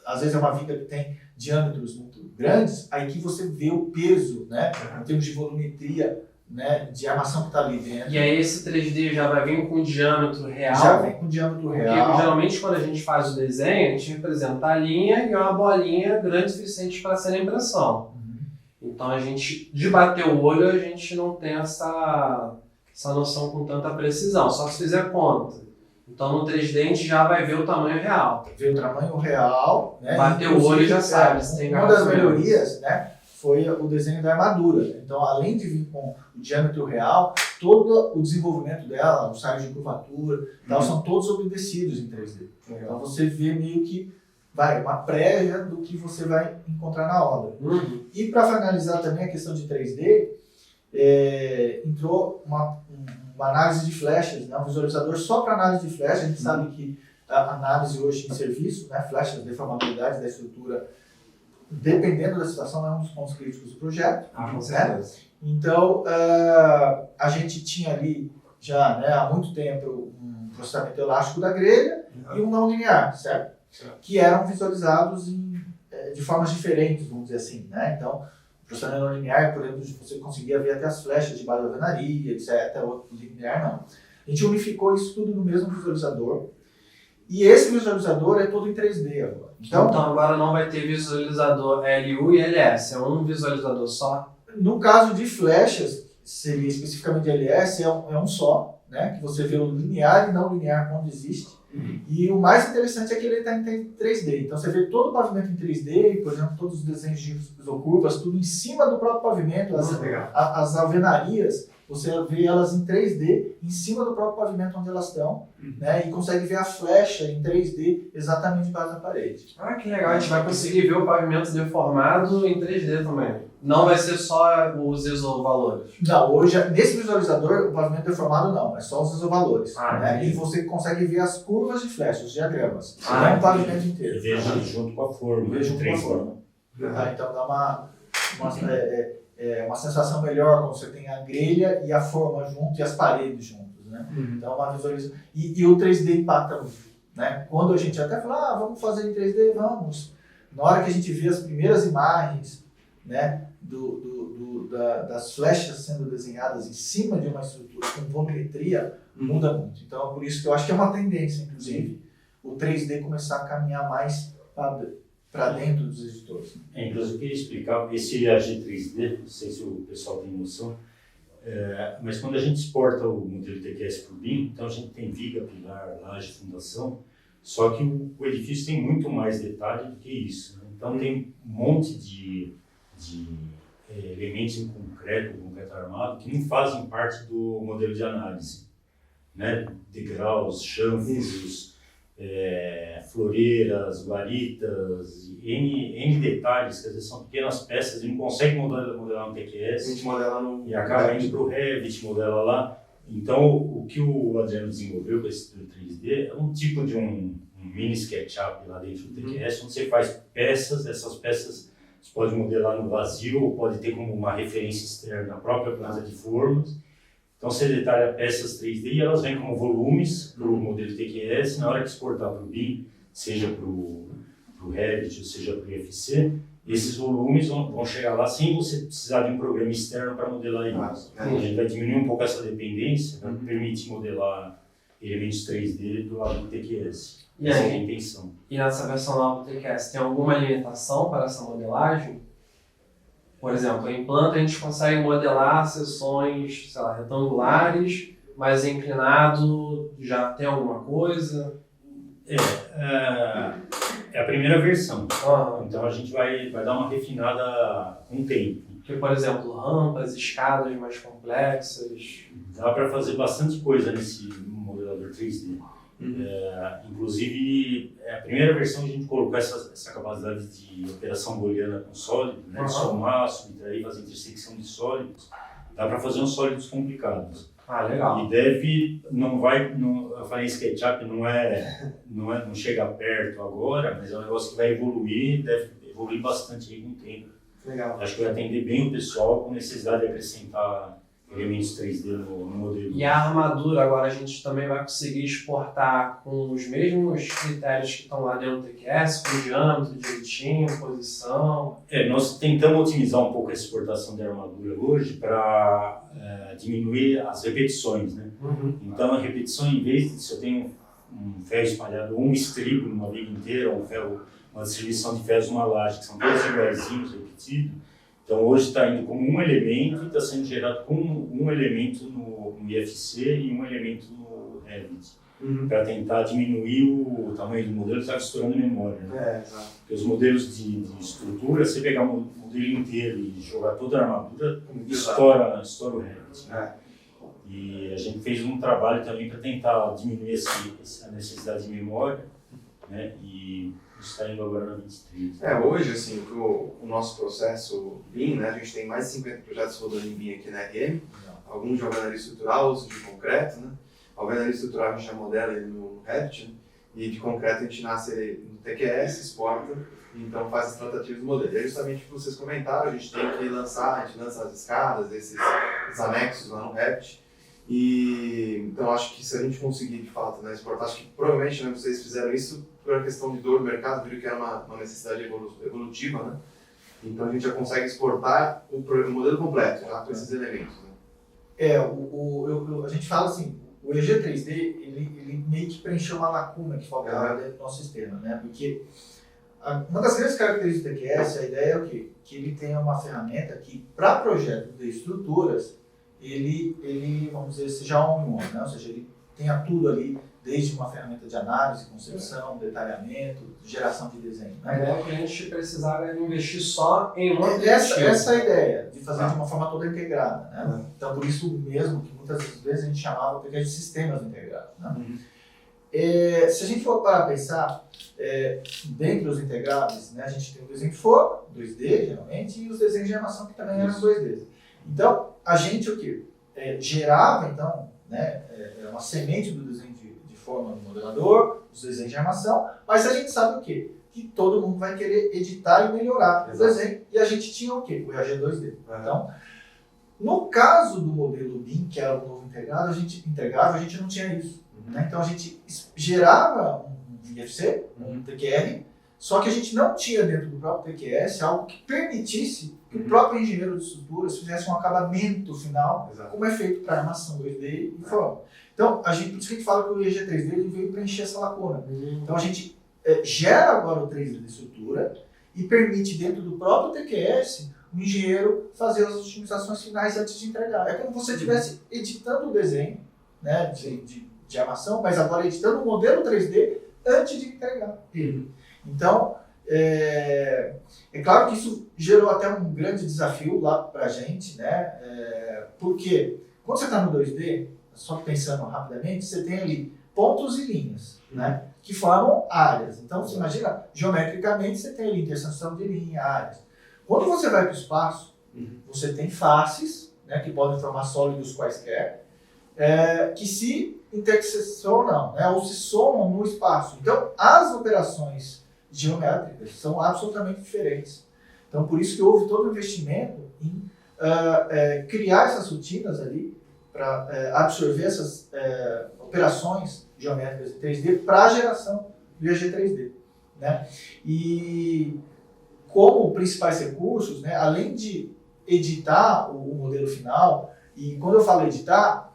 às vezes, é uma viga que tem diâmetros muito grandes, aí que você vê o peso, né, em termos de volumetria, né, de armação que está ali dentro. E aí esse 3D já vai vir com diâmetro real? Já vem com diâmetro real. Porque geralmente quando a gente faz o desenho, a gente representa a linha e uma bolinha grande o suficiente para ser a impressão. Então a gente, de bater o olho, a gente não tem essa noção com tanta precisão, só se fizer conta. Então no 3D a gente já vai ver o tamanho real. Ver o tamanho real, né? Bater o olho e já sabe se tem uma das melhorias, né, foi o desenho da armadura. Então, além de vir com o diâmetro real, todo o desenvolvimento dela, os raios de curvatura, tal, são todos obedecidos em 3D. Então você vê meio que uma prévia do que você vai encontrar na obra. E para finalizar também a questão de 3D, entrou uma análise de flechas, né? Um visualizador só para análise de flechas. A gente sabe que a análise hoje em serviço, né? Flechas, deformabilidade da estrutura, dependendo da situação, é um dos pontos críticos do projeto. Com certeza. Então, a gente tinha ali já, né, há muito tempo um processamento elástico da grelha e um não linear, certo? Que eram visualizados de formas diferentes, vamos dizer assim, né? Então, o processamento não linear, por exemplo, você conseguia ver até as flechas de base de alvenaria, etc. O linear não. A gente unificou isso tudo no mesmo visualizador. E esse visualizador é todo em 3D agora. Então agora não vai ter visualizador LU e LS, é um visualizador só? No caso de flechas, seria especificamente de LS, é um só, né? Que você vê o linear e não linear quando existe. E o mais interessante é que ele está em 3D. Então você vê todo o pavimento em 3D, por exemplo, todos os desenhos de isocurvas, tudo em cima do próprio pavimento, as alvenarias você vê elas em 3D em cima do próprio pavimento onde elas estão, né? E consegue ver a flecha em 3D exatamente embaixo da parede. Ah, que legal. A gente vai conseguir ver o pavimento deformado em 3D também. Não vai ser só os isovalores. Não, hoje, nesse visualizador, o pavimento deformado não, é só os isovalores. Né? E você consegue ver as curvas de flecha, os diagramas. Não é um pavimento inteiro. E vejo junto com a forma. Vejo junto com a forma. Então dá uma sensação melhor quando você tem a grelha e a forma junto e as paredes juntos, né? Então uma visualização. E o 3D impacta muito, né? Quando a gente até fala, vamos fazer em 3D, vamos. Na hora que a gente vê as primeiras imagens, né, das flechas sendo desenhadas em cima de uma estrutura com volumetria, muda muito. Então por isso que eu acho que é uma tendência, inclusive, o 3D começar a caminhar mais para dentro dos editores. Inclusive, eu queria explicar esse AG3D, não sei se o pessoal tem noção, mas quando a gente exporta o modelo TQS para o BIM, então a gente tem viga, pilar, laje, fundação, só que o edifício tem muito mais detalhe do que isso, né? Então tem um monte de elementos em concreto armado, que não fazem parte do modelo de análise, né? Degraus, chanfros, floreiras, guaritas, N detalhes, quer dizer, são pequenas peças, ele não consegue modelar no TQS, A gente modela no... e acaba indo para o Revit, modela lá. Então, o que o Adriano desenvolveu com esse 3D é um tipo de um mini SketchUp lá dentro do TQS, onde você faz peças, essas peças você pode modelar no vazio, ou pode ter como uma referência externa a própria planta de formas. Então você detalha peças 3D e elas vêm como volumes para o modelo TQS. Na hora que exportar para o BIM, seja para o Revit ou seja para o IFC, esses volumes vão chegar lá sem você precisar de um programa externo para modelar eles. A gente vai diminuir um pouco essa dependência, vai permitir modelar elementos 3D do lado do TQS. Essa é a intenção. E nessa versão nova do TQS, tem alguma limitação para essa modelagem? Por exemplo, em planta a gente consegue modelar seções, sei lá, retangulares, mas inclinado já tem alguma coisa? É a primeira versão. Então a gente vai dar uma refinada com o tempo. Porque, por exemplo, rampas, escadas mais complexas. Dá para fazer bastante coisa nesse modelador 3D. Inclusive, a primeira versão a gente colocou essa capacidade de operação booleana com sólido, né? De somar, subtrair, fazer intersecção de sólidos. Dá para fazer uns sólidos complicados. Legal. E eu falei SketchUp, não chega perto agora, mas é um negócio que vai evoluir, deve evoluir bastante aí com o tempo. Legal. Acho que vai atender bem o pessoal com necessidade de acrescentar elementos 3D no modelo. E a armadura agora a gente também vai conseguir exportar com os mesmos critérios que estão lá dentro do TQS, com diâmetro direitinho, posição. Nós tentamos otimizar um pouco a exportação de armadura hoje para diminuir as repetições, né? Então a repetição, em vez de se eu tenho um ferro espalhado ou um estribo numa viga inteira, ou uma distribuição de ferros numa laje, que são todos iguaizinhos, repetidos. Então hoje está indo como um elemento e está sendo gerado como um elemento no IFC e um elemento no Revit. Para tentar diminuir o tamanho do modelo que está costurando memória. Né? Exato. Porque os modelos de estrutura, você pegar o modelo inteiro e jogar toda a armadura, estoura o Revit. Né? E a gente fez um trabalho também para tentar diminuir essa necessidade de memória, né? E está indo agora na 23. Hoje, assim, o nosso processo BIM, né, a gente tem mais de 50 projetos rodando em BIM aqui na RM, alguns de alvenaria estrutural, outros de concreto, né? A alvenaria estrutural a gente já modela ele no Revit, né? E de concreto a gente nasce no TQS, exporta, e então faz as tratativas do modelo. E aí, justamente o que vocês comentaram, a gente tem que lançar, a gente lança as escadas, esses anexos lá no Revit. E então acho que se a gente conseguir de fato, né, exportar, acho que provavelmente, né, vocês fizeram isso por uma questão de dor do mercado, viram que era uma necessidade evolutiva, né? Então a gente já consegue exportar o modelo completo, já com esses elementos. Né? A gente fala assim, o EG3D ele meio que preencheu uma lacuna que faltava dentro do nosso sistema, né? Porque uma das grandes características do TQS, a ideia é o quê? Que ele tem uma ferramenta que, para projetos de estruturas, ele, vamos dizer, seja all-in-one, né? Ou seja, ele tenha tudo ali desde uma ferramenta de análise, concepção, detalhamento, geração de desenho. A Né? ideia é que a gente precisava investir só em um Essa objetivo. é a ideia, de fazer de uma forma toda integrada. Né? Então, por isso mesmo que muitas vezes a gente chamava de sistemas integrados. Né? Se a gente for para pensar, dentre os integráveis, né, a gente tem o desenho de forma, 2D geralmente, e os desenhos de animação que também eram 2D. Então, a gente o quê? Gerava, então, né, uma semente do desenho de forma no modelador, os desenhos de animação, mas a gente sabe o quê? Que todo mundo vai querer editar e melhorar o desenho, e a gente tinha o quê? O EAG 2D. Então, no caso do modelo BIM, que era o novo integrado, a gente não tinha isso. Né? Então a gente gerava um IFC, um TQR, só que a gente não tinha dentro do próprio TQS algo que permitisse que o próprio engenheiro de estruturas fizesse um acabamento final, como é feito para armação 2D e forma. Então, por isso que a gente fala que o EG 3D ele veio preencher essa lacuna. Então a gente gera agora o 3D de estrutura e permite dentro do próprio TQS o engenheiro fazer as otimizações finais antes de entregar. É como se você estivesse editando o desenho, né, de armação, mas agora editando o modelo 3D antes de entregar ele. Então, é claro que isso gerou até um grande desafio lá para a gente, né? Porque quando você está no 2D, só pensando rapidamente, você tem ali pontos e linhas, né? Que formam áreas. Então, você imagina, geometricamente, você tem ali interseção de linha, áreas. Quando você vai para o espaço, você tem faces, né, que podem formar sólidos quaisquer, que se interseccionam, né, ou se somam no espaço. Então, as operações geométricas são absolutamente diferentes. Então, por isso que houve todo o investimento em criar essas rotinas ali para absorver essas operações geométricas em 3D para a geração do IAG 3D. Né? E como principais recursos, né, além de editar o modelo final, e quando eu falo editar,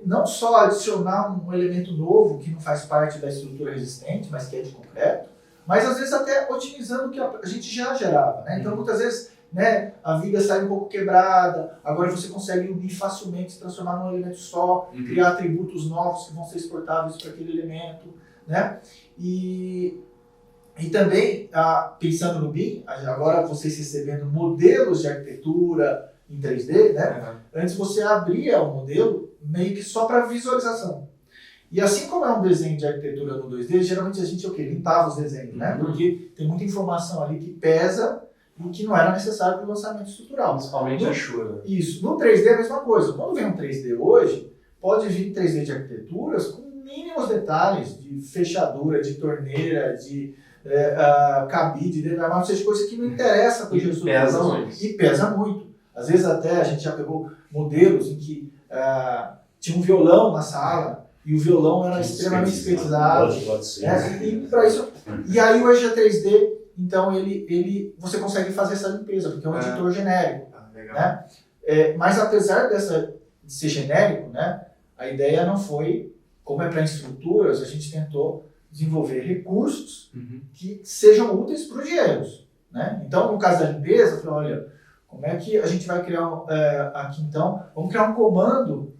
não só adicionar um elemento novo que não faz parte da estrutura existente, mas que é de concreto, mas às vezes até otimizando o que a gente já gerava. Né? Então, muitas vezes, né, a viga sai um pouco quebrada, agora você consegue unir facilmente, se transformar num elemento só, criar atributos novos que vão ser exportáveis para aquele elemento. Né? E também, pensando no BIM, agora vocês recebendo modelos de arquitetura em 3D, né? Antes você abria o modelo meio que só para visualização. E assim como é um desenho de arquitetura no 2D, geralmente a gente limpava os desenhos, né? Porque tem muita informação ali que pesa e que não era necessário para o lançamento estrutural. Principalmente a chuva. Isso. No 3D é a mesma coisa. Quando vem um 3D hoje, pode vir 3D de arquiteturas com mínimos detalhes de fechadura, de torneira, de cabide, de armário, seja coisa que não interessa para o gestor. Pesa muito. E pesa muito. Às vezes até a gente já pegou modelos em que tinha um violão na sala e o violão era extremamente estetizado. E aí o EG 3D, então você consegue fazer essa limpeza, porque é um editor genérico. Né? Mas apesar de ser genérico, né, a ideia não foi, como é para estruturas, a gente tentou desenvolver recursos que sejam úteis para os engenheiros. Né? Então, no caso da limpeza, eu falei, olha, como é que a gente vai criar aqui então? Vamos criar um comando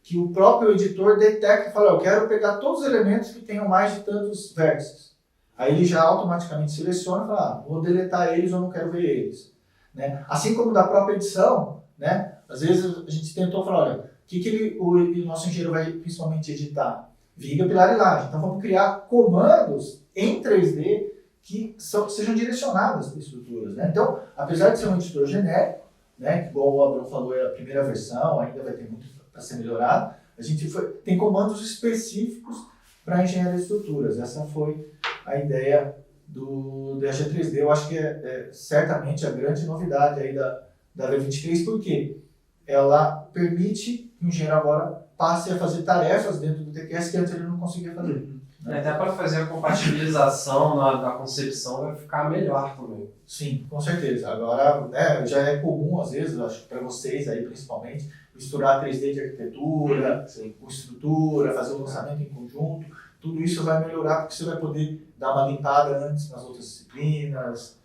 que o próprio editor detecta e fala, eu quero pegar todos os elementos que tenham mais de tantos vértices. Aí ele já automaticamente seleciona e fala, vou deletar eles ou não quero ver eles. Né? Assim como da própria edição, né? Às vezes a gente tentou falar, olha, o que o nosso engenheiro vai principalmente editar? Viga, pilar e laje. Então vamos criar comandos em 3D que sejam direcionados para estruturas. Né? Então, apesar de ser um editor genérico, né, que igual o Abrão falou, é a primeira versão, ainda vai ter muito para ser melhorado, a gente tem comandos específicos para engenharia de estruturas. Essa foi a ideia do EAG 3D. Eu acho que é certamente a grande novidade aí da V23, porque ela permite que o engenheiro agora passe a fazer tarefas dentro do TQS que antes ele não conseguia fazer. Até para fazer a compatibilização da concepção vai ficar melhor também. Sim, com certeza. Agora, né, já é comum, às vezes, acho que para vocês aí principalmente, misturar 3D de arquitetura, com estrutura, fazer o lançamento em conjunto. Tudo isso vai melhorar porque você vai poder dar uma limpada antes nas outras disciplinas,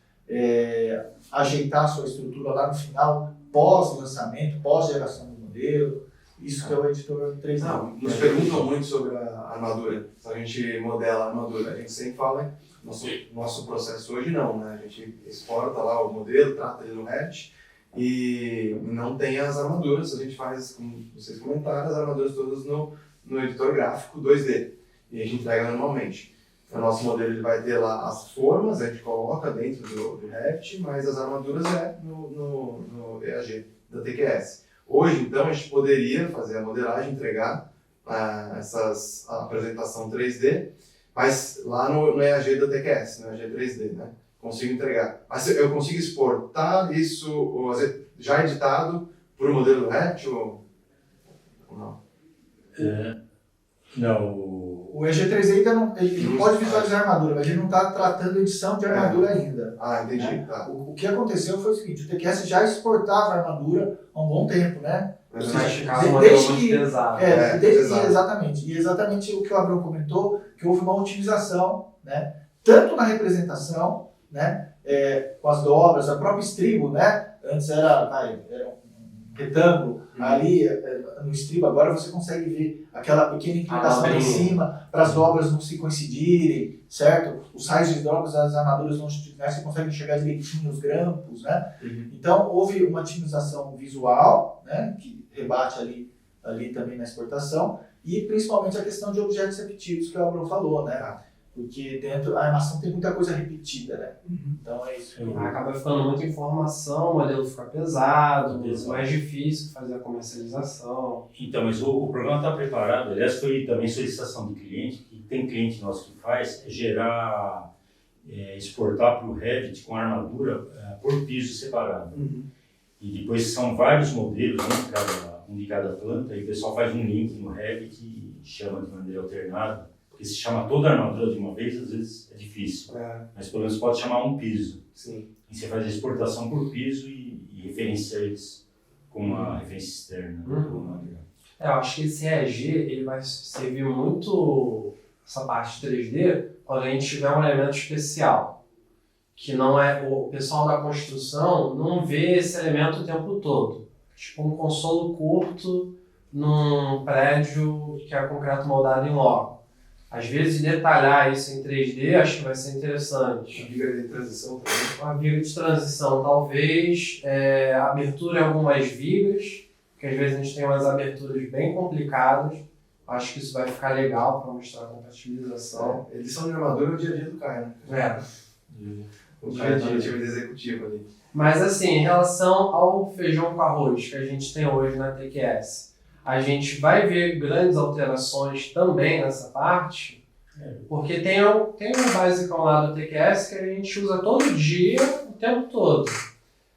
ajeitar a sua estrutura lá no final, pós-lançamento, pós-geração do modelo. Isso que é o editor 3D. Não, nos perguntam muito sobre a armadura. Se a gente modela a armadura, a gente sempre fala, nosso processo hoje não, né? A gente exporta lá o modelo, trata ele no Revit e não tem as armaduras. A gente faz, como vocês comentaram, as armaduras todas no editor gráfico 2D e a gente entrega normalmente. O nosso modelo ele vai ter lá as formas, a gente coloca dentro do Revit, mas as armaduras no EAG da TQS. Hoje, então, a gente poderia fazer a modelagem, entregar a apresentação 3D, mas lá no EAG da TQS, no EAG 3D, né? Consigo entregar. Mas eu consigo exportar isso já editado para o modelo do Revit ou não? Não. O EG3D ainda não, ele pode visualizar a armadura, mas ele não está tratando edição de armadura ainda. Ah, entendi. Né? Tá. O que aconteceu foi o seguinte, o TQS já exportava a armadura há um bom tempo, né? Mas Mas acho ficava um modelo muito pesado. pesado. Exatamente. E exatamente o que o Abrão comentou, que houve uma otimização, né? Tanto na representação, né? Com as dobras, a própria estribo, né? Antes era um retângulo, ali no estribo agora você consegue ver aquela pequena inclinação em cima para as dobras não se coincidirem, certo? Os raios de dobras das armaduras longitudinais você consegue enxergar direitinho os grampos, né? Uhum. Então houve uma otimização visual, né? Que rebate ali também na exportação e principalmente a questão de objetos repetidos que o Abrão falou, né? Porque dentro a armação tem muita coisa repetida, né? Então é isso. Acaba ficando muita informação, o modelo fica pesado, Exato. mais difícil fazer a comercialização. Então, mas o programa está preparado, aliás, foi também solicitação do cliente, que tem cliente nosso que faz, exportar para o Revit com armadura por piso separado. E depois são vários modelos, um de cada planta, e o pessoal faz um link no Revit e chama de maneira alternada. Porque se chama toda a armadura de uma vez, às vezes é difícil. Mas pelo menos pode chamar um piso. Sim. E você faz a exportação por piso e referencia eles com uma referência externa. Eu acho que esse EAG ele vai servir muito, essa parte 3D, quando a gente tiver um elemento especial. Que não é, o pessoal da construção não vê esse elemento o tempo todo. Tipo um consolo curto num prédio que é concreto moldado em logo. Às vezes, detalhar isso em 3D acho que vai ser interessante. A viga de transição também. Uma viga de transição, talvez. Abertura em algumas vigas, que às vezes a gente tem umas aberturas bem complicadas. Acho que isso vai ficar legal para mostrar a compatibilização. Edição de armadura é o dia a dia do Caio, né? O Caio tá no time executivo ali. Mas assim, em relação ao feijão com arroz que a gente tem hoje na TQS, a gente vai ver grandes alterações também nessa parte, porque tem um basicão lá do TQS que a gente usa todo dia, o tempo todo.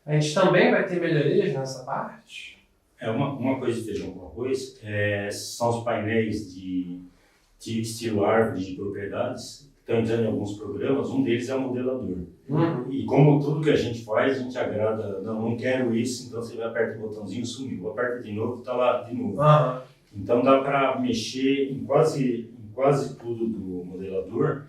A gente também vai ter melhorias nessa parte? Uma coisa de feijão com arroz são os painéis de estilo árvore de propriedades, que estão entrando em alguns programas, um deles é o modelador. E como tudo que a gente faz, a gente agrada, não quero isso, então você vai apertar o botãozinho, sumiu, aperta de novo, está lá de novo. Então dá para mexer em quase tudo do modelador.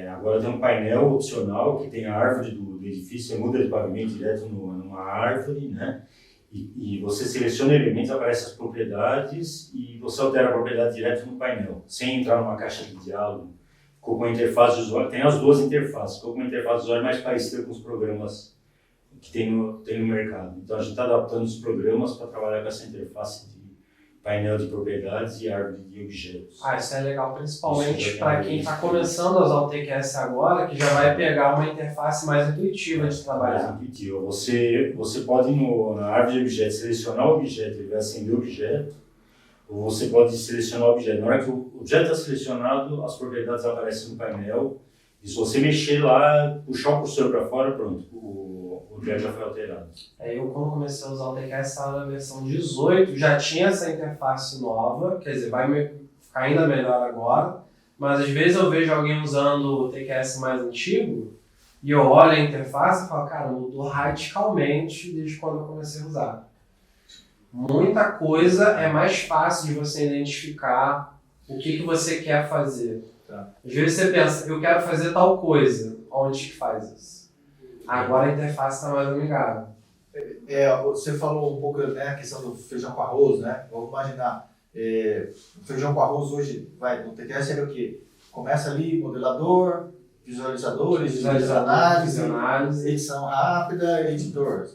Agora tem um painel opcional que tem a árvore do edifício, você muda de pavimento direto numa árvore, né? E você seleciona elementos, aparecem as propriedades e você altera a propriedade direto no painel, sem entrar numa caixa de diálogo. Ficou com a interface de usuário, tem as duas interfaces, ficou com uma interface de usuário mais parecida com os programas que tem no mercado. Então a gente está adaptando os programas para trabalhar com essa interface de painel de propriedades e árvore de objetos. Isso é legal, principalmente para quem está começando a usar o TQS agora, que já vai pegar uma interface mais intuitiva de trabalhar. Mais intuitiva. Você pode na árvore de objetos selecionar o objeto, ele vai acender o objeto, ou você pode selecionar o objeto. Na hora que o objeto está selecionado, as propriedades aparecem no painel, e se você mexer lá, puxar o cursor para fora, pronto, o objeto já foi alterado. Eu, quando comecei a usar o TQS, estava na versão 18, já tinha essa interface nova, quer dizer, vai ficar ainda melhor agora, mas às vezes eu vejo alguém usando o TQS mais antigo, e eu olho a interface e falo, cara, mudou radicalmente desde quando eu comecei a usar. Muita coisa é mais fácil de você identificar o que você quer fazer. Às vezes você pensa, eu quero fazer tal coisa, onde que faz isso? Agora a interface está mais amigável. Você falou um pouco, né, a questão do feijão com arroz, né? Vamos imaginar, o feijão com arroz hoje no TTS seria o quê? Começa ali, modelador, visualizadores, análise, edição rápida, editor.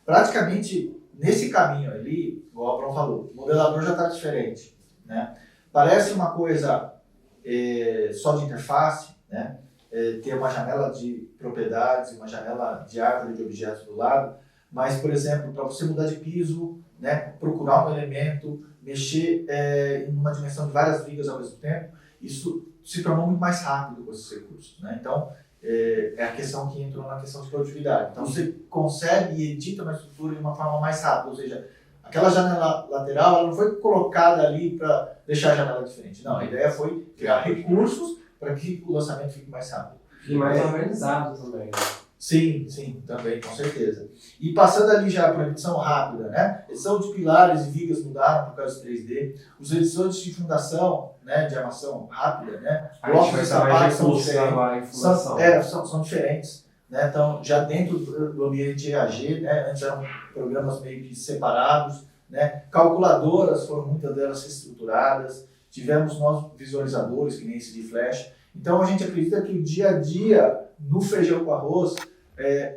Praticamente, nesse caminho ali, igual o Bruno falou, o modelador já está diferente, né? Parece uma coisa só de interface, né? Ter uma janela de propriedades, uma janela de árvore de objetos do lado, mas, por exemplo, para você mudar de piso, né, procurar um elemento, mexer em uma dimensão de várias vigas ao mesmo tempo, isso se tornou muito mais rápido com esses recursos, né? Então, é a questão que entrou na questão de produtividade. Então, você consegue e edita uma estrutura de uma forma mais rápida, ou seja, aquela janela lateral ela não foi colocada ali para deixar a janela diferente. Não, a ideia foi criar recursos para que o lançamento fique mais rápido. E mais organizado também. Sim, também, com certeza. E passando ali já para a edição rápida, né? Edição de pilares e vigas mudaram por causa do 3D. Os edições de fundação, né, de armação rápida, né? Blocos de sapato são diferentes. Né? Então, já dentro do ambiente EAG, né? Antes eram programas meio que separados. Né? Calculadoras foram muitas delas reestruturadas. Tivemos novos visualizadores, que nem esse de flash. Então, a gente acredita que o dia a dia no feijão com arroz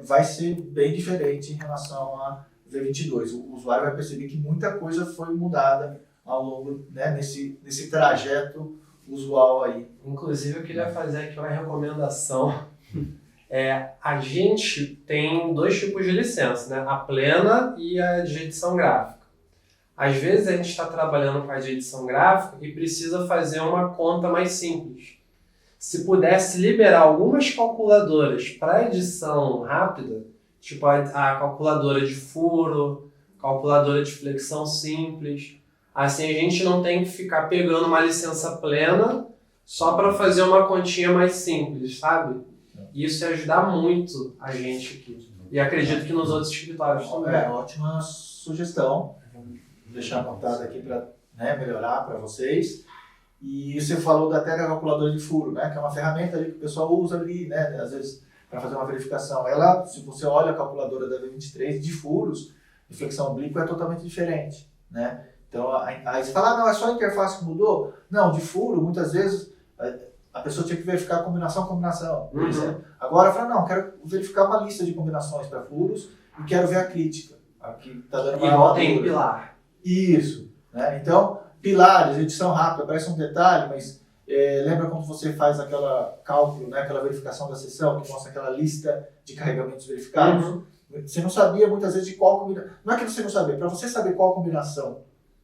vai ser bem diferente em relação a V22. O usuário vai perceber que muita coisa foi mudada ao longo, né, nesse trajeto usual aí. Inclusive, eu queria fazer aqui uma recomendação. A gente tem 2 tipos de licença, né? A plena e a de edição gráfica. Às vezes a gente está trabalhando com a de edição gráfica e precisa fazer uma conta mais simples. Se pudesse liberar algumas calculadoras para edição rápida, tipo a calculadora de furo, calculadora de flexão simples, assim a gente não tem que ficar pegando uma licença plena só para fazer uma continha mais simples, sabe? E isso ia ajudar muito a gente aqui. E acredito que nos outros escritórios também. Ótima sugestão. Vou deixar anotado aqui para, né, melhorar para vocês. E você falou até da calculadora de furo, né, que é uma ferramenta ali que o pessoal usa ali, né, às vezes para fazer uma verificação. Ela, se você olha a calculadora da V23 de furos, de flexão oblíqua é totalmente diferente, né? Então, aí você fala, não, é só a interface que mudou? Não, de furo, muitas vezes a pessoa tinha que verificar combinação, por exemplo. Agora, fala, não, quero verificar uma lista de combinações para furos e quero ver a crítica. Aqui está dando uma igual tem pilar. Isso, né? Então, pilares, edição rápida, parece um detalhe, mas lembra quando você faz aquela cálculo, né, aquela verificação da sessão, que mostra aquela lista de carregamentos verificados? Você não sabia muitas vezes de qual combinação. Não é que você não sabia, para você saber qual combinação,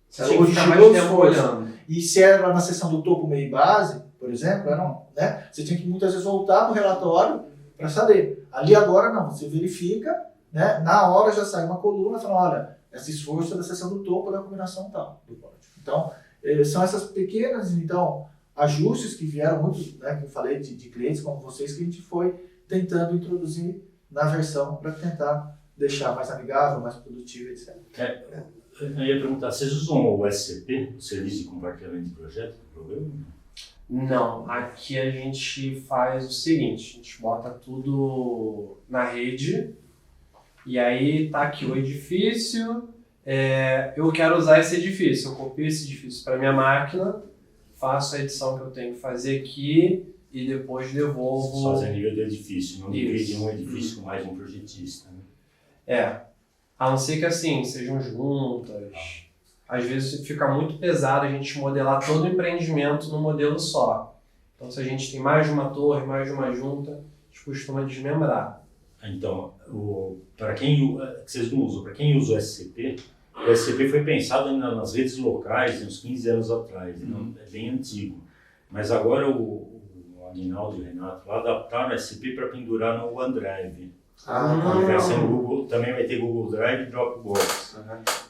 você tinha que ficar mais tempo olhando. E se era na seção do topo, meio e base, por exemplo, né, você tinha que muitas vezes voltar no relatório para saber. Ali agora não, você verifica, né, na hora já sai uma coluna falando, olha, esse esforço é da seção do topo da combinação tal do código. Então, são essas pequenas ajustes que vieram muito, né, que eu falei de clientes como vocês, que a gente foi tentando introduzir na versão para tentar deixar mais amigável, mais produtivo, etc. Eu ia perguntar, vocês usam o SCP, o Serviço de Compartilhamento de Projeto, do programa? Não, aqui a gente faz o seguinte, a gente bota tudo na rede, e aí tá aqui o edifício, eu quero usar esse edifício, eu copio esse edifício para minha máquina, faço a edição que eu tenho que fazer aqui e depois devolvo... Só a nível do edifício, não divide um edifício com mais um projetista, né? A não ser que assim, sejam juntas. Às vezes fica muito pesado a gente modelar todo o empreendimento num modelo só. Então se a gente tem mais de uma torre, mais de uma junta, a gente costuma desmembrar. Então, para quem vocês não usam, para quem usa o SCP foi pensado nas redes locais uns 15 anos atrás, é bem antigo. Mas agora o Aguinaldo e o Renato lá adaptaram o SCP para pendurar no OneDrive. Vai ser no Google, também vai ter Google Drive e Dropbox.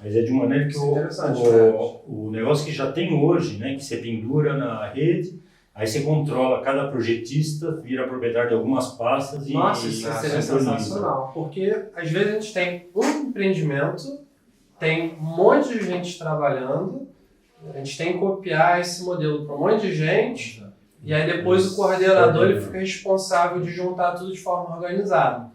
Mas é de maneira que o negócio que já tem hoje, né, que você pendura na rede, aí você controla cada projetista, vira proprietário de algumas pastas e... Nossa, isso seria sensacional, porque às vezes a gente tem um empreendimento, tem um monte de gente trabalhando, a gente tem que copiar esse modelo para um monte de gente, e aí depois o coordenador ele fica responsável de juntar tudo de forma organizada.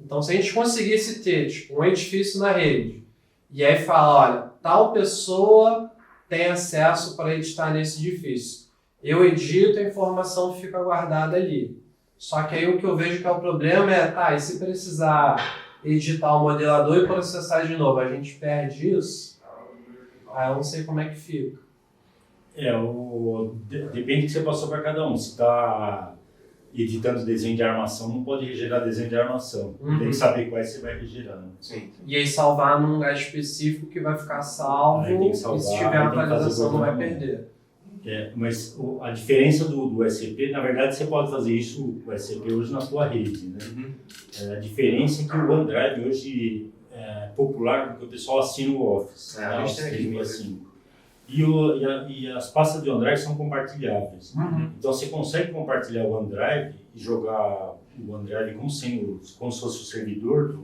Então, se a gente conseguisse ter tipo, um edifício na rede, e aí fala, olha, tal pessoa tem acesso para editar nesse edifício. Eu edito, a informação fica guardada ali. Só que aí o que eu vejo que é o problema é, tá, e se precisar editar o modelador e processar de novo, a gente perde isso? Aí eu não sei como é que fica. Depende do que você passou para cada um. Se está editando desenho de armação, não pode regerar desenho de armação. Tem que saber quais você vai regerar. Né? Sim. E aí salvar num lugar específico que vai ficar salvo, Aí tem que salvar, e se tiver aí tem que fazer atualização não vai governamento. perder. Mas a diferença do SCP, na verdade, você pode fazer isso, o SCP hoje, na sua rede. Né? A diferença é que o OneDrive hoje é popular porque o pessoal assina o Office, A né? gente tem aqui, 365. E as pastas de OneDrive são compartilháveis. Então você consegue compartilhar o OneDrive e jogar o OneDrive como se fosse o servidor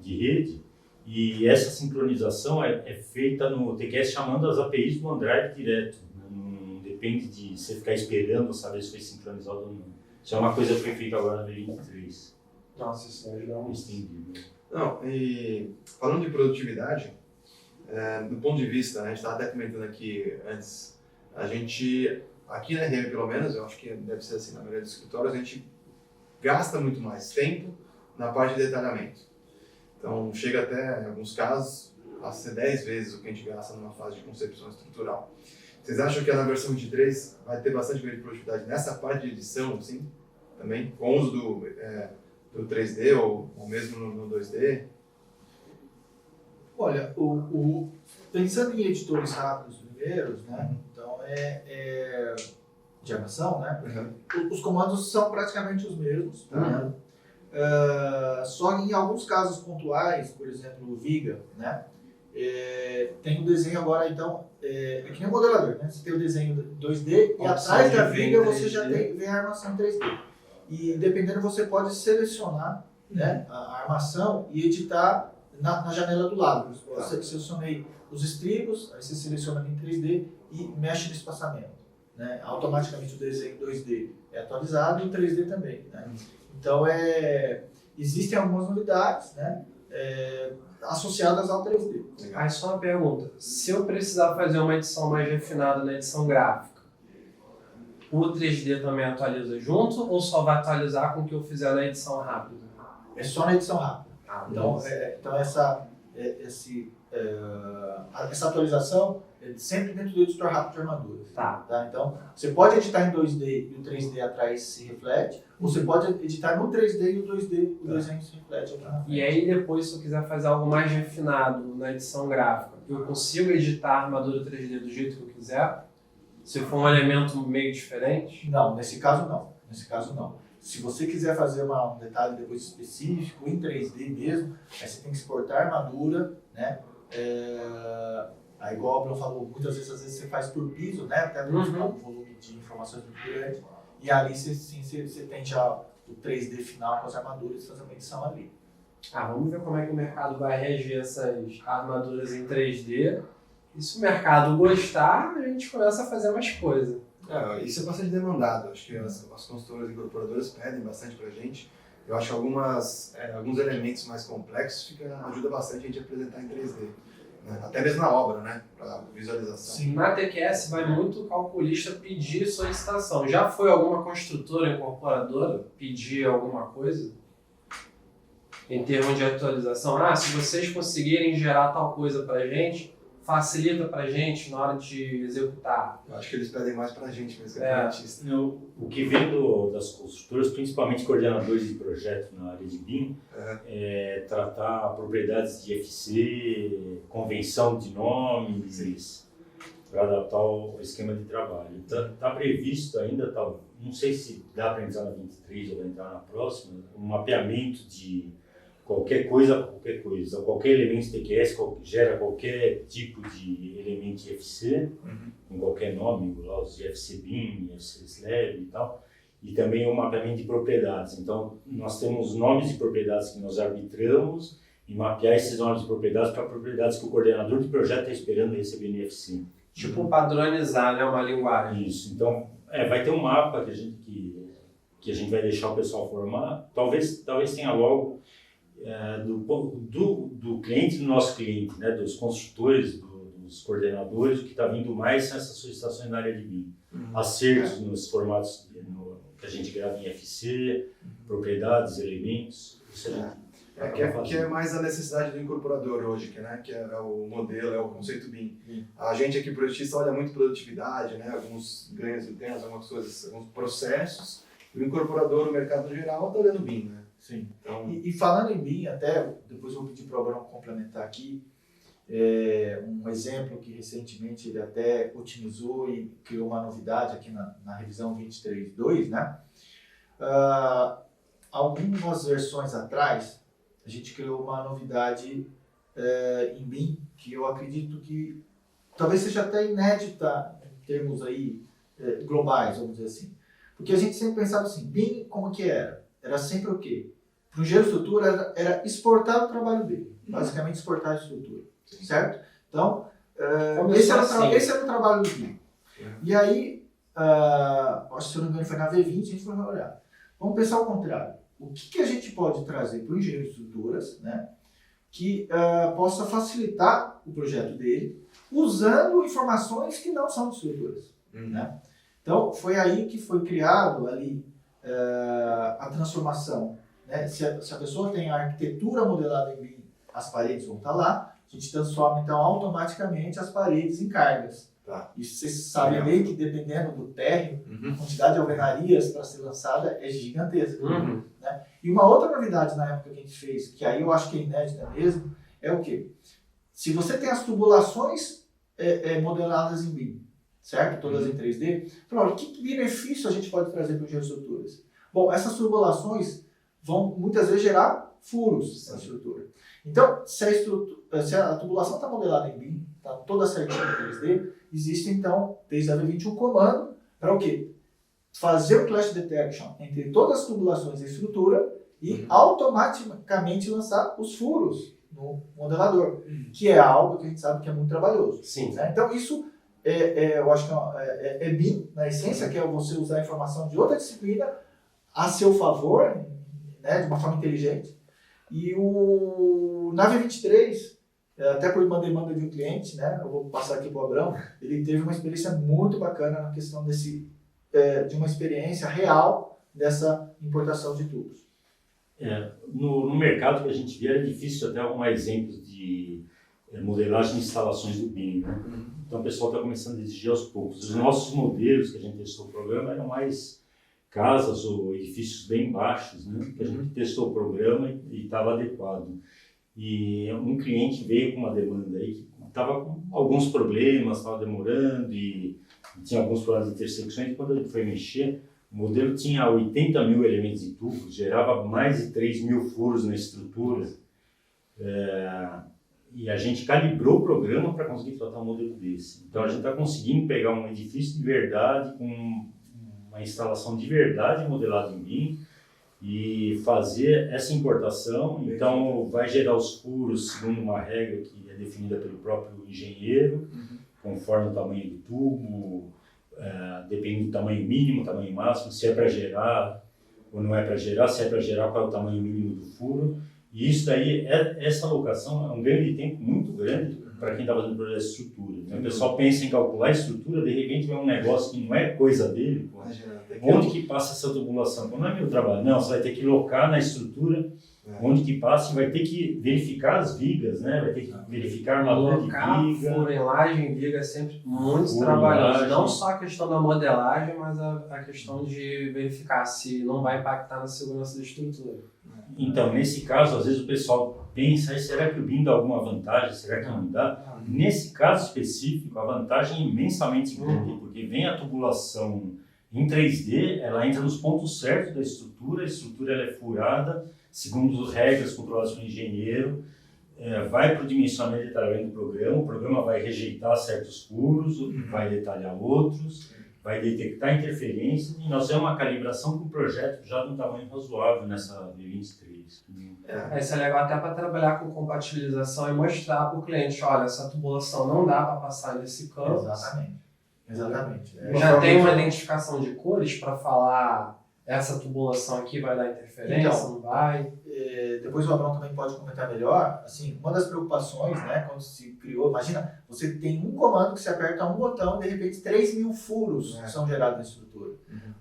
de rede. E essa sincronização é feita no TQS chamando as APIs do OneDrive direto. Não depende de você ficar esperando saber se foi sincronizado ou não. Isso é uma coisa que foi feita agora na V23. Nossa, isso vai ajudar muito. Estendido. Não, e falando de produtividade, do ponto de vista, né, a gente estava até comentando aqui antes, a gente, aqui na RM pelo menos, eu acho que deve ser assim na maioria dos escritórios, a gente gasta muito mais tempo na parte de detalhamento. Então chega até, em alguns casos, a ser 10 vezes o que a gente gasta numa fase de concepção estrutural. Vocês acham que na versão 23 vai ter bastante ganho de produtividade nessa parte de edição, assim, também? Com o uso do 3D ou mesmo no 2D? Olha, pensando em editores rápidos primeiros, né? Então de armação, né? Os comandos são praticamente os mesmos, né? Só em alguns casos pontuais, por exemplo, o Viga, né? Tem o desenho agora, então, é que nem o modelador, né? Você tem o desenho 2D e atrás da Viga você já vem a armação em 3D. E dependendo, você pode selecionar, né, a armação e editar na janela do lado. Você selecionei os estribos, aí você seleciona em 3D e mexe no espaçamento. Né? Automaticamente o desenho 2D é atualizado e o 3D também. Né? Então, existem algumas novidades, né, associadas ao 3D. Aí só uma pergunta, se eu precisar fazer uma edição mais refinada na edição gráfica, o 3D também atualiza junto ou só vai atualizar com o que eu fizer na edição rápida? É só na edição rápida. Então essa atualização é sempre dentro do editor rápido de armaduras. Tá. Então, você pode editar em 2D e o 3D atrás se reflete, ou você pode editar no 3D e o 2D, o desenho se reflete aqui na frente. E aí depois, se eu quiser fazer algo mais refinado na edição gráfica, eu consigo editar a armadura 3D do jeito que eu quiser? Se for um elemento meio diferente? Não, nesse caso não. Se você quiser fazer um detalhe depois específico, em 3D mesmo, aí você tem que exportar a armadura, né? Aí, igual o Bruno falou, muitas vezes, às vezes você faz por piso, né? Até para ficar um volume de informações muito grande. E ali você tem já o 3D final com as armaduras e fazer uma edição ali. Vamos ver como é que o mercado vai reagir essas armaduras em 3D. E se o mercado gostar, a gente começa a fazer mais coisa. Isso é bastante demandado. Acho que as consultoras e incorporadoras pedem bastante pra gente. Eu acho que alguns elementos mais complexos ajuda bastante a gente a apresentar em 3D. Né? Até mesmo na obra, né? Para visualização. Sim. Na TQS vai muito calculista pedir solicitação. Já foi alguma construtora, incorporadora pedir alguma coisa? Em termos de atualização? Se vocês conseguirem gerar tal coisa pra gente, facilita pra gente na hora de executar. Eu acho que eles pedem mais pra gente mesmo que a artista. O que vem das construtoras, principalmente coordenadores de projeto na área de BIM, é tratar propriedades de FC, convenção de nomes, para adaptar o esquema de trabalho. Está previsto ainda, não sei se dá para entrar na 23 ou vai entrar na próxima, um mapeamento de qualquer elemento TQS gera qualquer tipo de elemento de FC, com qualquer nome, lá os de FC BIM, FC Slab e tal, e também o mapeamento de propriedades. Então, nós temos nomes de propriedades que nós arbitramos e mapear esses nomes de propriedades para propriedades que o coordenador de projeto está esperando receber no FC. Tipo padronizar, né, uma linguagem. Isso. Então, vai ter um mapa que a gente vai deixar o pessoal formar. Talvez tenha logo do cliente, do nosso cliente, né, dos construtores, dos coordenadores, o que está vindo mais são essas solicitações na área de BIM. Acertos nos formatos que a gente grava em FC, propriedades, elementos, isso a gente Que é mais a necessidade do incorporador hoje, que é o modelo, é o conceito BIM. A gente aqui, projetista, olha muito produtividade, né? Alguns ganhos internos, algumas coisas, alguns processos. E o incorporador, o mercado no geral, está olhando BIM, né? Sim. Então, E falando em BIM, até depois eu vou pedir para o Abraão complementar aqui, um exemplo que recentemente ele até otimizou e criou uma novidade aqui na revisão 23.2, né? Algumas versões atrás, a gente criou uma novidade em BIM, que eu acredito que talvez seja até inédita em termos aí globais, vamos dizer assim. Porque a gente sempre pensava assim, BIM como que era? Era sempre o quê? Para o engenheiro de estrutura era exportar o trabalho dele, basicamente exportar a estrutura, certo? Então, esse era o trabalho do BIM. E aí, acho que se eu não me engano foi na V20, a gente foi olhar. Vamos pensar ao contrário. O que a gente pode trazer para o engenheiro de estruturas, né, que possa facilitar o projeto dele, usando informações que não são de estruturas, né? Então, foi aí que foi criado ali a transformação, né? Se a pessoa tem a arquitetura modelada em BIM, as paredes vão estar lá, a gente transforma, então, automaticamente as paredes em cargas. Tá. E vocês sabem bem que, dependendo do térreo, a quantidade de alvenarias para ser lançada é gigantesca. Né? E uma outra novidade na época que a gente fez, que aí eu acho que é inédita mesmo, é o quê? Se você tem as tubulações modeladas em BIM, certo? Todas em 3D, olha, que benefício a gente pode trazer para os engenheiros de estruturas? Bom, essas tubulações vão muitas vezes gerar furos na estrutura. Então, se a tubulação está modelada em BIM, está toda certinha em 3D, existe então, desde a V20, um comando para o quê? Fazer o clash detection entre todas as tubulações e estrutura e automaticamente lançar os furos no modelador, que é algo que a gente sabe que é muito trabalhoso. Sim. Né? Então, isso eu acho que é BIM, na essência, que é você usar a informação de outra disciplina a seu favor, né, de uma forma inteligente. E na V23, até por uma demanda de um cliente, né, eu vou passar aqui para o Abrão, ele teve uma experiência muito bacana na questão de uma experiência real dessa importação de tubos. No mercado que a gente via era difícil até arrumar exemplos de modelagem de instalações do BIM, né? Então o pessoal está começando a exigir aos poucos. Os nossos modelos que a gente testou o programa eram mais casas ou edifícios bem baixos, né? Que a gente testou o programa e estava adequado. E um cliente veio com uma demanda aí que estava com alguns problemas, estava demorando e tinha alguns problemas de intersecções. E quando a gente foi mexer, o modelo tinha 80 mil elementos de tubos, gerava mais de 3 mil furos na estrutura. E a gente calibrou o programa para conseguir tratar um modelo desse. Então a gente está conseguindo pegar um edifício de verdade, com uma instalação de verdade modelada em BIM, e fazer essa importação. Então vai gerar os furos segundo uma regra que é definida pelo próprio engenheiro, conforme o tamanho do tubo, depende do tamanho mínimo, tamanho máximo, se é para gerar ou não é para gerar, se é para gerar qual é o tamanho mínimo do furo. E isso daí, essa alocação é um ganho de tempo muito grande para quem está fazendo projeto de estrutura. Então, o pessoal pensa em calcular a estrutura, de repente vem um negócio que não é coisa dele. Onde que passa essa tubulação? Não é meu trabalho. Não, você vai ter que locar na estrutura onde que passa e vai ter que verificar as vigas, né? Vai ter que verificar a armadura de viga. Furilagem, viga é sempre muito trabalhoso. Não só a questão da modelagem, mas a questão de verificar se não vai impactar na segurança da estrutura. Então, nesse caso, às vezes o pessoal pensa, será que o BIM dá alguma vantagem? Será que não dá? Nesse caso específico, a vantagem é imensamente grande, porque vem a tubulação em 3D, ela entra nos pontos certos da estrutura, a estrutura ela é furada, segundo as regras controladas pelo engenheiro, vai para o dimensionamento e detalhamento do programa, o programa vai rejeitar certos furos, vai detalhar outros, vai detectar interferências, e nós temos uma calibração para o projeto já de um tamanho razoável nessa V23. Isso é legal até para trabalhar com compatibilização e mostrar para o cliente, olha, essa tubulação não dá para passar nesse canto. Exatamente. Já tem uma identificação de cores para falar essa tubulação aqui vai dar interferência, Então, não vai? Depois o Abrão também pode comentar melhor. Assim, uma das preocupações, né, quando se criou, imagina, você tem um comando que você aperta um botão e de repente 3.000 furos são gerados na estrutura.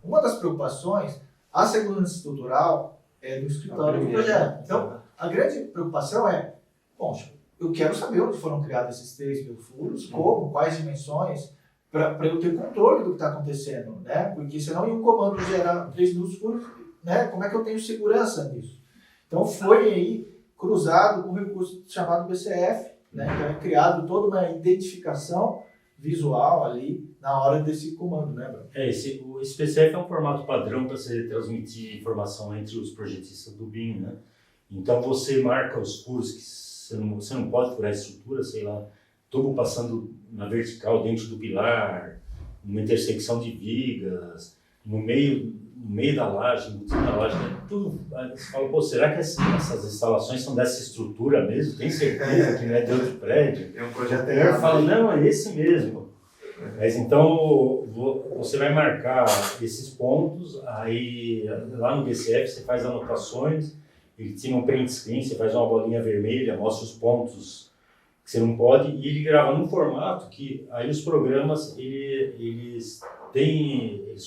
Uma das preocupações, a segurança estrutural é do escritório do projeto. Então, a grande preocupação é, bom, eu quero saber onde foram criados esses 3.000 furos, como, quais dimensões, para eu ter controle do que está acontecendo, né? Porque senão em um comando gerar 3.000 furos, né? Como é que eu tenho segurança nisso? Então foi aí cruzado com um recurso chamado BCF, né? Que é criado toda uma identificação visual ali na hora desse comando, né, Bruno? O BCF é um formato padrão para você transmitir informação entre os projetistas do BIM, né? Então você marca os furos que você não pode furar a estrutura, sei lá, tubo passando na vertical dentro do pilar, numa intersecção de vigas, no meio da laje, embutido na laje, né? Tudo. Aí você fala, pô, será que essas instalações são dessa estrutura mesmo? Tem certeza que não é de outro prédio? É um projeto Eu falo, não, é esse mesmo. Mas então você vai marcar esses pontos, aí lá no BCF você faz anotações, ele tira um print screen, você faz uma bolinha vermelha, mostra os pontos que você não pode, e ele grava num formato que aí os programas eles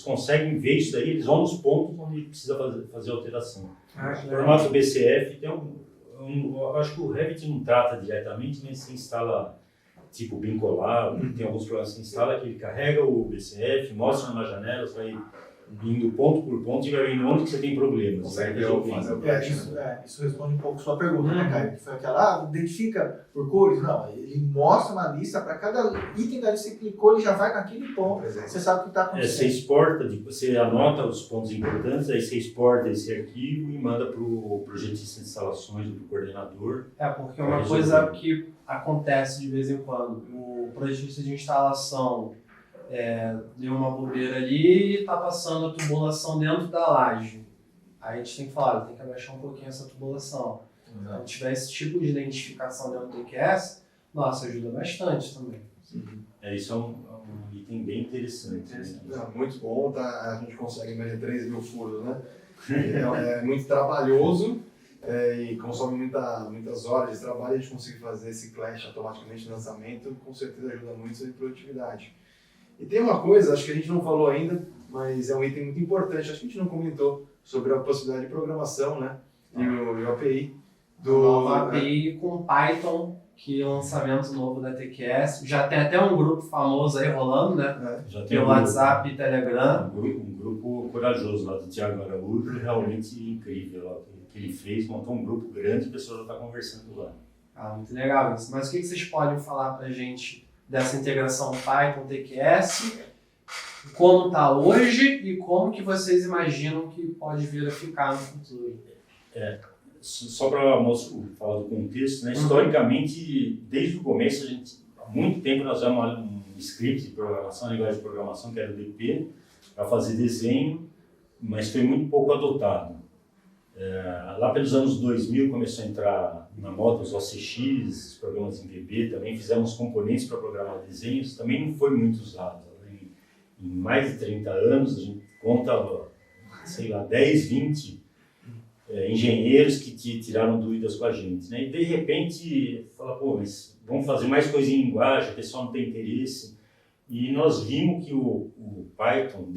conseguem ver isso daí, eles vão nos pontos onde precisa fazer alteração. O formato BCF tem eu acho que o Revit não trata diretamente, mas se instala tipo BIM colado, tem alguns programas que se instala que ele carrega o BCF, mostra numa janela, você vai indo ponto por ponto e vai vendo onde que você tem problemas. Consegue resolvendo. Isso responde um pouco a sua pergunta, né, Caio? Que foi aquela, identifica por cores? Não, ele mostra uma lista para cada item dali, você clicou, ele já vai naquele ponto, você sabe o que está acontecendo. Você exporta, você anota os pontos importantes, aí você exporta esse arquivo e manda para o projetista de instalações ou para o coordenador. Porque uma coisa que acontece de vez em quando, o projetista de instalação deu uma bobeira ali e está passando a tubulação dentro da laje. Aí a gente tem que falar, tem que abaixar um pouquinho essa tubulação. Se tiver esse tipo de identificação dentro do TQS, nossa, ajuda bastante também. Isso é um item bem interessante. Muito bom, tá? A gente consegue medir 3.000 furos, né? É muito trabalhoso e consome muitas horas de trabalho. A gente conseguir fazer esse clash automaticamente no lançamento, com certeza ajuda muito na produtividade. E tem uma coisa, acho que a gente não falou ainda, mas é um item muito importante, acho que a gente não comentou sobre a possibilidade de programação, né? E o API. Nova API com Python, que é um lançamento novo da TQS. Já tem até um grupo famoso aí rolando, né? Já tem Pelo WhatsApp e Telegram. Um grupo corajoso lá do Thiago Araújo, realmente incrível. Ó, que ele fez, montou um grupo grande e a pessoa já está conversando lá. Muito legal isso. Mas o que vocês podem falar pra gente dessa integração Python TQS, como está hoje e como que vocês imaginam que pode vir a ficar no futuro? Só para falar do contexto, né? Historicamente, desde o começo, há muito tempo nós usamos um script de programação, uma linguagem de programação que era o DP, para fazer desenho, mas foi muito pouco adotado. Lá pelos anos 2000 começou a entrar na moda os OCX, programas em VB, também fizemos componentes para programar desenhos, também não foi muito usado. Em mais de 30 anos, a gente conta, sei lá, 10, 20 engenheiros que tiraram dúvidas com a gente, né? E de repente, fala, pô, mas vamos fazer mais coisa em linguagem, o pessoal não tem interesse. E nós vimos que o Python,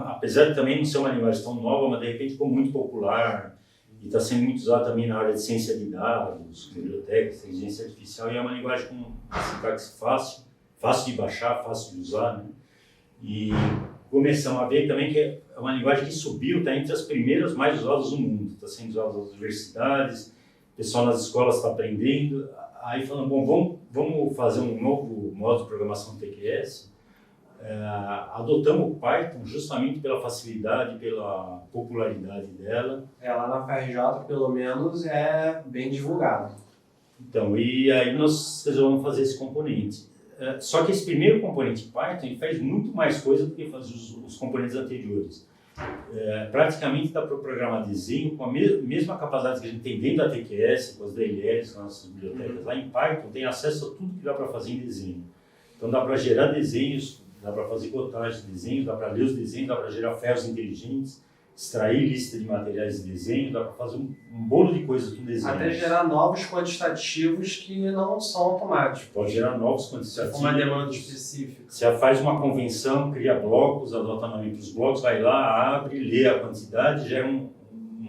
apesar de também não ser uma linguagem tão nova, mas de repente ficou muito popular e está sendo muito usado também na área de ciência de dados, bibliotecas, inteligência artificial, e é uma linguagem com sintaxe fácil de baixar, fácil de usar, né? E começamos a ver também que é uma linguagem que subiu, está entre as primeiras mais usadas do mundo, está sendo usada nas universidades, o pessoal nas escolas está aprendendo. Aí falando, bom, vamos fazer um novo modo de programação TQS. Adotamos o Python justamente pela facilidade, pela popularidade dela. Lá na FRJ, pelo menos, é bem divulgado. Então, e aí nós resolvemos fazer esse componente. Só que esse primeiro componente Python ele faz muito mais coisa do que fazia os componentes anteriores. Praticamente dá para programar desenho com a mesma capacidade que a gente tem dentro da TQS, com as DLLs, com as nossas bibliotecas. Lá em Python tem acesso a tudo que dá para fazer em desenho. Então dá para gerar desenhos, dá para fazer cotagem de desenhos, dá para ler os desenhos, dá para gerar ferros inteligentes, extrair lista de materiais de desenho, dá para fazer um bolo de coisas com desenho. Até gerar novos quantitativos que não são automáticos. Pode gerar novos quantitativos. Uma demanda específica. Você faz uma convenção, cria blocos, adota nome para os blocos, vai lá, abre, lê a quantidade e gera um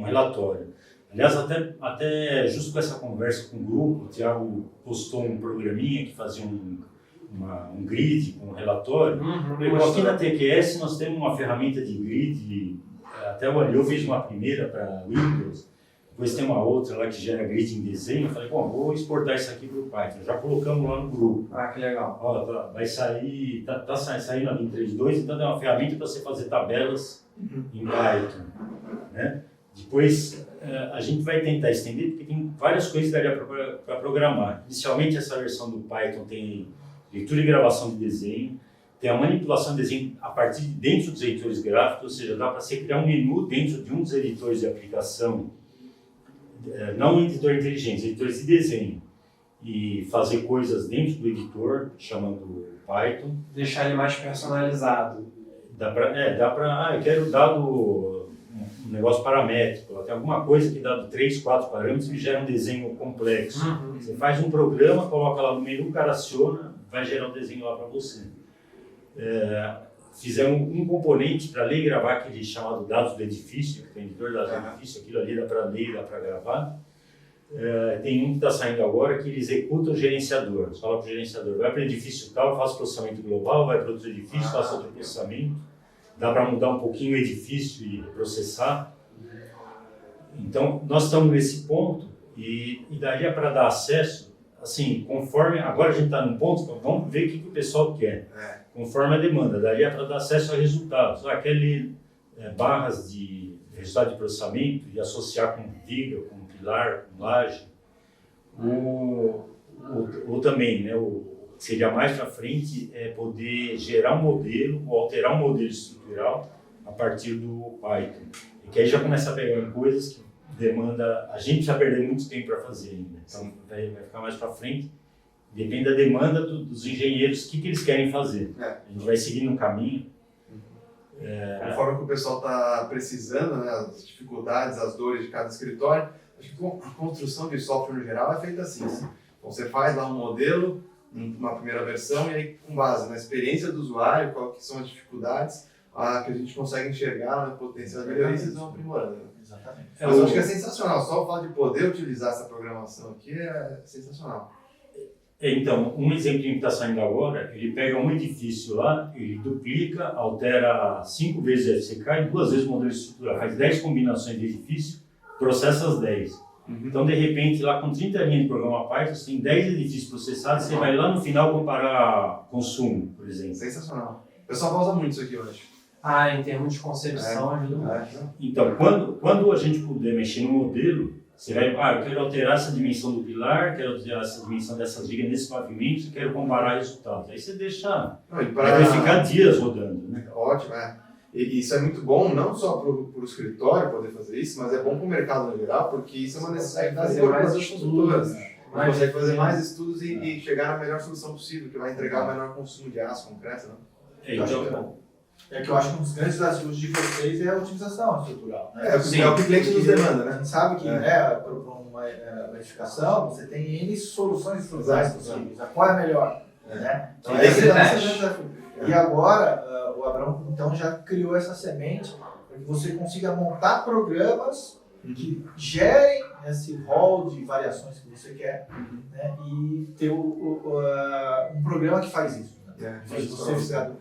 relatório. Aliás, até justo com essa conversa com o grupo, o Thiago postou um programinha que fazia um grid com um relatório. Aqui na TQS nós temos uma ferramenta de grid, até o Aliô fez uma primeira para Windows, depois tem uma outra lá que gera grid em desenho. Eu falei, bom, vou exportar isso aqui para o Python. Já colocamos lá no grupo. Ah, que legal. Ó, vai sair, tá saindo a 23.2, então é uma ferramenta para você fazer tabelas em Python, né? Depois a gente vai tentar estender, porque tem várias coisas que daria para programar. Inicialmente essa versão do Python tem leitura e gravação de desenho, tem a manipulação de desenho a partir de dentro dos editores gráficos, ou seja, dá para você criar um menu dentro de um dos editores de aplicação, não editor inteligente, editores de desenho, e fazer coisas dentro do editor, chamando Python. Deixar ele mais personalizado. Dá para, eu quero dado um negócio paramétrico, tem alguma coisa que dá 3, 4 parâmetros e gera um desenho complexo. Você faz um programa, coloca lá no menu, o cara aciona, vai gerar um desenho lá para você. Fizemos um componente para ler e gravar, aquele chamado dados do edifício, que tem editor de dados do edifício, aquilo ali dá para ler e dá para gravar. Tem um que está saindo agora que ele executa o gerenciador. Você fala para o gerenciador, vai para o edifício tal, faz processamento global, vai para outro edifício, faça outro processamento. Dá para mudar um pouquinho o edifício e processar. Então, nós estamos nesse ponto e daria para dar acesso, assim, conforme... Agora a gente está num ponto, então vamos ver o que o pessoal quer. Conforme a demanda, daria para dar acesso a resultados. Aquele barras de resultado de processamento e associar com viga, com pilar, com laje. Ou também, né, seria mais para frente poder gerar um modelo ou alterar um modelo estrutural a partir do Python. E que aí já começa a pegar em coisas que demanda, a gente já perdeu muito tempo para fazer ainda. Então vai ficar mais para frente. Depende da demanda dos engenheiros, o que eles querem fazer. A gente vai seguindo um caminho. Conforme que o pessoal está precisando, né, as dificuldades, as dores de cada escritório, acho que a construção de software no geral é feita assim. Então você faz lá um modelo, uma primeira versão, e aí com base na experiência do usuário, qual que são as dificuldades, que a gente consegue enxergar no potencial de melhoria, vocês vão aprimorando. Exatamente. Mas eu acho que é sensacional, só o fato de poder utilizar essa programação aqui é sensacional. Então, um exemplo que está saindo agora, ele pega um edifício lá, ele duplica, altera 5 vezes o FCK e 2 vezes o modelo estrutural, faz 10 combinações de edifício, processa as 10. Então, de repente, lá com 30 linhas de programa Python, você tem 10 edifícios processados, você vai lá no final comparar consumo, por exemplo. Sensacional. O pessoal usa muito isso aqui, eu acho. Em termos de concepção, ajuda muito. Então, quando a gente puder mexer no modelo, você vai, eu quero alterar essa dimensão do pilar, quero alterar essa dimensão dessas vigas nesse pavimento, quero comparar resultados. Aí você deixa, vai ficar dias rodando, né? Ótimo, E isso é muito bom, não só para o escritório poder fazer isso, mas é bom para o mercado no geral, porque isso é uma necessidade das consultoras. Você consegue fazer mais estudos e chegar na melhor solução possível, que vai entregar o menor consumo de aço concreto, né? Então, que eu acho que um dos grandes desafios de vocês é a otimização estrutural. Né? É o que o cliente nos demanda, né? A gente sabe que para uma edificação você tem N soluções estruturais possíveis. Qual é a melhor? Né? Então, esse é o grande desafio. E agora, o Abrão então, já criou essa semente para que você consiga montar programas que gerem esse rol de variações que você quer, né? E ter um programa que faz isso. Né? Você ficar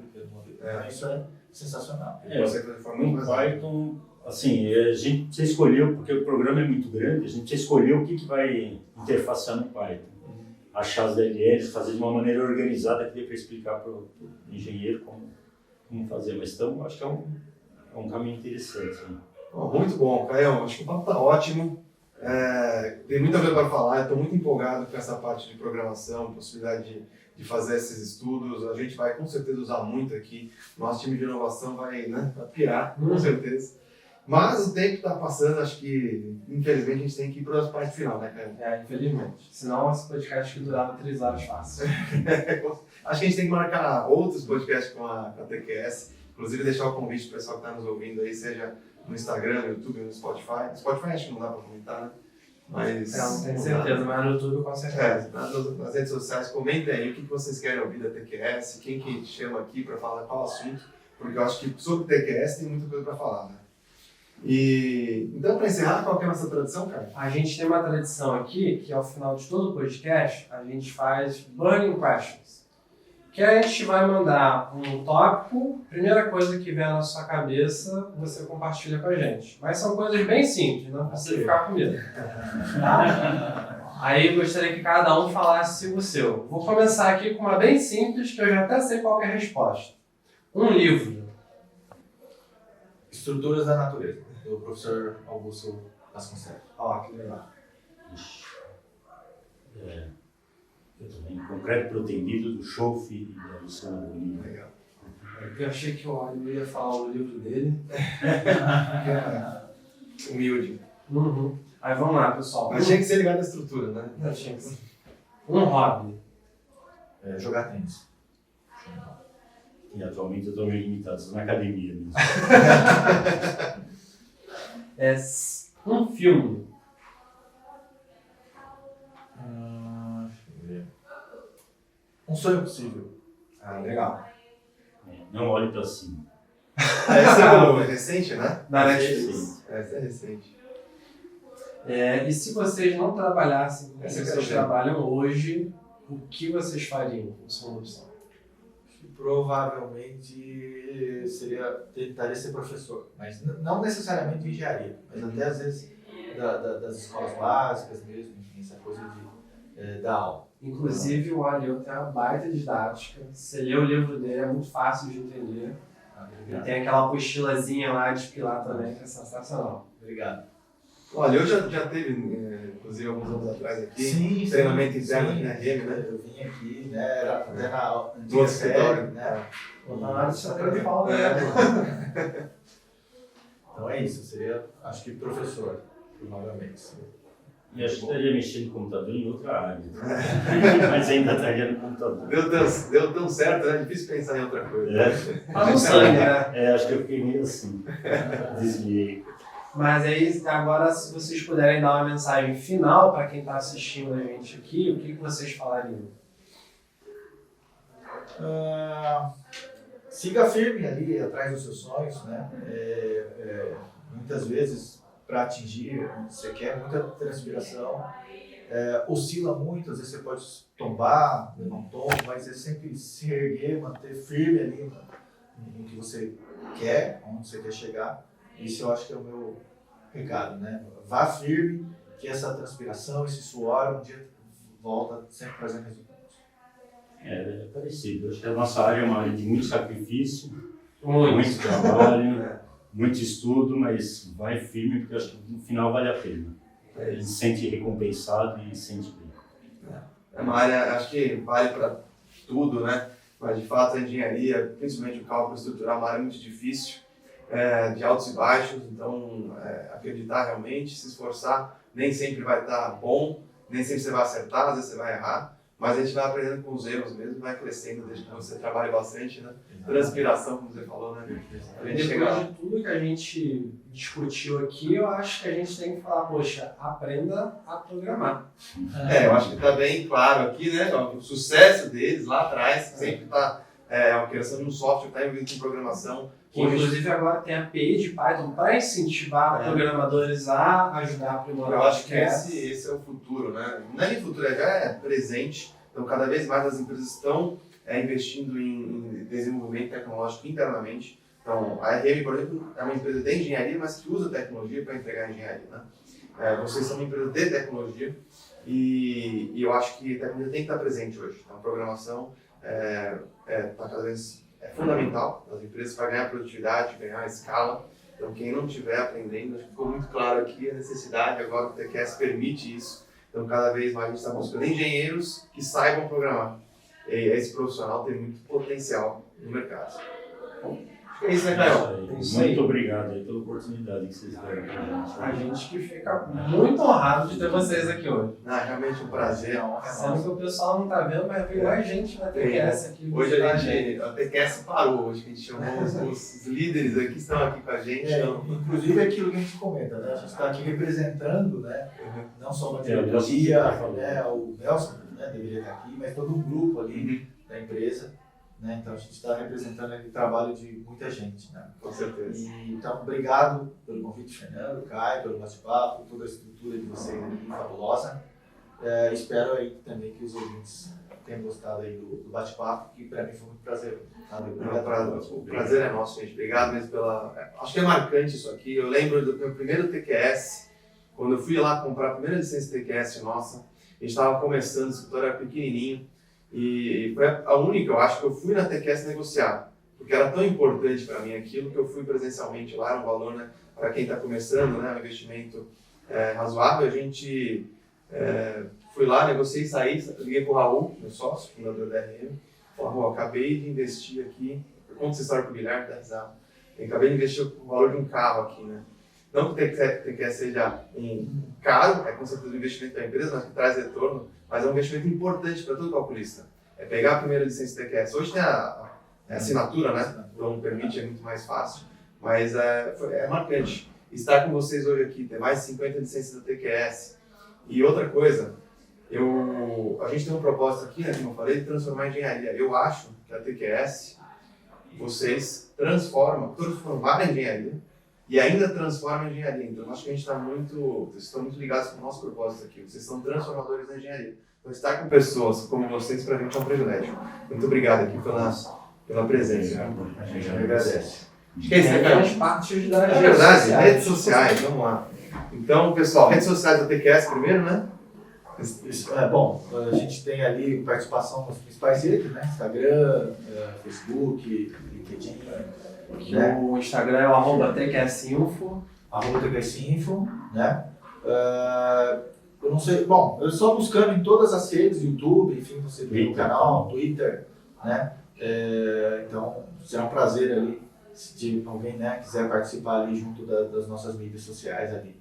isso é sensacional. No Python, assim, a gente precisa escolher, porque o programa é muito grande, a gente precisa escolher o que vai interfacear no Python. Achar as DLLs, fazer de uma maneira organizada que dê para explicar para o engenheiro como fazer. Mas então, acho que é um caminho interessante. Né? Muito bom, Caio. Acho que o papo está ótimo. Tem muita coisa para falar, estou muito empolgado com essa parte de programação, possibilidade de fazer esses estudos. A gente vai com certeza usar muito aqui. Nosso time de inovação vai pirar, com certeza. Mas o tempo está passando, acho que infelizmente a gente tem que ir para a parte final, né, Caio? Infelizmente. Senão esse podcast que durava 3 horas fácil. Acho que a gente tem que marcar outros podcasts com a TQS. Inclusive deixar o convite para o pessoal que está nos ouvindo aí, seja no Instagram, no YouTube, no Spotify. No Spotify acho que não dá para comentar, né? Mas... Não tenho certeza, mas no YouTube com certeza. Nas redes sociais, comentem aí o que vocês querem ouvir da TQS, quem que chama aqui para falar qual assunto, porque eu acho que sobre TQS tem muita coisa para falar, né? E então, para encerrar, qual que é a nossa tradição, cara? A gente tem uma tradição aqui, que ao final de todo o podcast, a gente faz Burning Questions. Que a gente vai mandar um tópico, primeira coisa que vier na sua cabeça, você compartilha com a gente. Mas são coisas bem simples, não precisa ficar com medo. Tá? Aí eu gostaria que cada um falasse o seu. Vou começar aqui com uma bem simples, que eu já até sei qual é a resposta. Um livro. Estruturas da Natureza, do professor Augusto Vasconcelos. Ó, que legal. Eu também, Concreto Protendido, do Schoff e da Luciana Bonini. Legal. Eu achei que o Olho ia falar o livro dele. Humilde. Uhum. Aí vamos lá, pessoal. Mas tinha que ser ligado à estrutura, né? Não, tinha que ser. Um hobby. Jogar tênis. E atualmente eu estou meio limitado, só na academia mesmo. Um filme. Deixa eu ver. Um Sonho Possível. Ah, legal. Não olhe para cima. Essa é recente, né? Da Netflix. Essa é recente. E se vocês não trabalhassem como Essa eu vocês quero ver. trabalham hoje, o que vocês fariam com sua opção? Provavelmente tentaria ser professor, mas não necessariamente de engenharia, mas até às vezes das escolas básicas mesmo, enfim, essa coisa de dar aula. Inclusive, o Aliou tem uma baita didática. Você lê o livro dele, é muito fácil de entender. E tem aquela apostilazinha lá de Pilar também, que é sensacional. Obrigado. Olha, eu já teve, inclusive, alguns anos atrás aqui, treinamento interno aqui na RM, né? Eu vim aqui, né? Era até na Do antiga outro escritório, série, né? Tá na hora de saber de pau, né? Então é isso, seria, acho que professor, provavelmente. E acho que estaria mexendo no computador em outra área. Mas ainda estaria no computador. Deu tão certo, né? É difícil pensar em outra coisa. Tá no sangue, né? Acho que eu fiquei meio assim. Desviei. Mas aí, agora, se vocês puderem dar uma mensagem final para quem está assistindo a gente aqui, o que vocês falariam? Siga firme ali atrás dos seus sonhos, né? Muitas vezes, para atingir o que você quer, muita transpiração, oscila muito, às vezes você pode tombar, levar um tombo, mas é sempre se erguer, manter firme ali no que você quer, onde você quer chegar. Isso eu acho que é o meu recado, né? Vá firme, que essa transpiração, esse suor, um dia volta sempre trazendo resultados. É parecido. Acho que a nossa área é uma área de muito sacrifício, Muito. muito trabalho, muito estudo, mas vai firme porque acho que no final vale a pena. A gente se sente recompensado e sente bem. É uma área, acho que vale para tudo, né? Mas de fato a engenharia, principalmente o cálculo estrutural, é uma área muito difícil, de altos e baixos, então acreditar realmente, se esforçar, nem sempre vai estar bom, nem sempre você vai acertar, às vezes você vai errar, mas a gente vai aprendendo com os erros mesmo, vai crescendo desde que você trabalha bastante, né? Transpiração, como você falou, né? A gente chega Depois lá. de tudo que a gente discutiu aqui, eu acho que a gente tem que falar, poxa, aprenda a programar. Eu acho que está bem claro aqui, né? O sucesso deles lá atrás, sempre está a criação de um software que está envolvido com programação. Que, inclusive, agora tem a API de Python para incentivar programadores a ajudar a aprimorar. Eu acho que podcast. esse é o futuro, né? Não é nem futuro, já é presente. Então, cada vez mais as empresas estão investindo em desenvolvimento tecnológico internamente. Então, a RM, por exemplo, é uma empresa de engenharia, mas que usa tecnologia para entregar engenharia, né? Vocês são uma empresa de tecnologia e eu acho que a tecnologia tem que estar presente hoje. Então, a programação está cada vez fundamental para as empresas para ganhar produtividade, ganhar escala. Então, quem não estiver aprendendo, acho que ficou muito claro aqui a necessidade, agora o TQS permite isso. Então, cada vez mais a gente está buscando engenheiros que saibam programar. E esse profissional tem muito potencial no mercado. Show É isso, né, Caio? Isso aí. Muito obrigado aí pela oportunidade que vocês deram pra A gente. gente que fica muito honrado de ter vocês aqui hoje. Realmente um prazer. Sendo que o pessoal não tá vendo, mas tem mais gente na TQS aqui. Hoje visitar a TQS parou, hoje que a gente chamou os líderes aqui que estão aqui com a gente. Inclusive aquilo que a gente comenta, né? A gente está aqui representando, né? Não só uma o diretoria, Nelson né? O Nelson, né? Deveria estar aqui, mas todo um grupo ali da empresa, né? Então a gente está representando ali o trabalho de muita gente, né? Com certeza. E, então, obrigado pelo convite, Fernando, Caio, pelo bate-papo, toda a estrutura de vocês aqui, fabulosa. Espero aí também que os ouvintes tenham gostado aí do bate-papo, que para mim foi muito prazeroso. O prazer é nosso, gente. Obrigado mesmo pela... Acho que é marcante isso aqui. Eu lembro do meu primeiro TQS, quando eu fui lá comprar a primeira licença TQS nossa, a gente estava começando, o escritório era pequenininho, e foi a única, eu acho, que eu fui na TQS negociar, porque era tão importante para mim aquilo que eu fui presencialmente lá, era um valor, né, para quem está começando, né, um investimento razoável. A gente fui lá, negociei, saí, liguei para o Raul, meu sócio, fundador da RM, falei: Raul, acabei de investir aqui, eu conto essa história para o Guilherme, da risada, eu acabei de investir o valor de um carro aqui, né. Não que o TQS seja caro, é com certeza um investimento para a empresa, mas que traz retorno, mas é um investimento importante para todo calculista. É pegar a primeira licença TQS. Hoje tem a assinatura, né? Então permite, é muito mais fácil, mas é marcante. Estar com vocês hoje aqui, ter mais de 50 licenças da TQS. E outra coisa, a gente tem um propósito aqui, né, como eu falei, de transformar a engenharia. Eu acho que a TQS, vocês transformaram a engenharia, e ainda transforma a engenharia. Então, acho que a gente vocês estão muito ligados com o nosso propósito aqui. Vocês são transformadores da engenharia. Então, estar com pessoas como vocês, para a gente, é um privilégio. Muito obrigado aqui pela presença. A gente agradece. Acho que é isso, né, Caio? As partes das É verdade, redes sociais, vamos lá. Então, pessoal, redes sociais da TQS primeiro, né? Bom, a gente tem ali participação nos principais redes, né? Instagram, Facebook, LinkedIn. O Instagram é o @TQSinfo. @TQSinfo, né? Eu não sei, bom, eu só buscando em todas as redes, YouTube, enfim, você tem o canal, Twitter, né? Então, será um prazer ali, se alguém, né, quiser participar ali junto das nossas mídias sociais ali.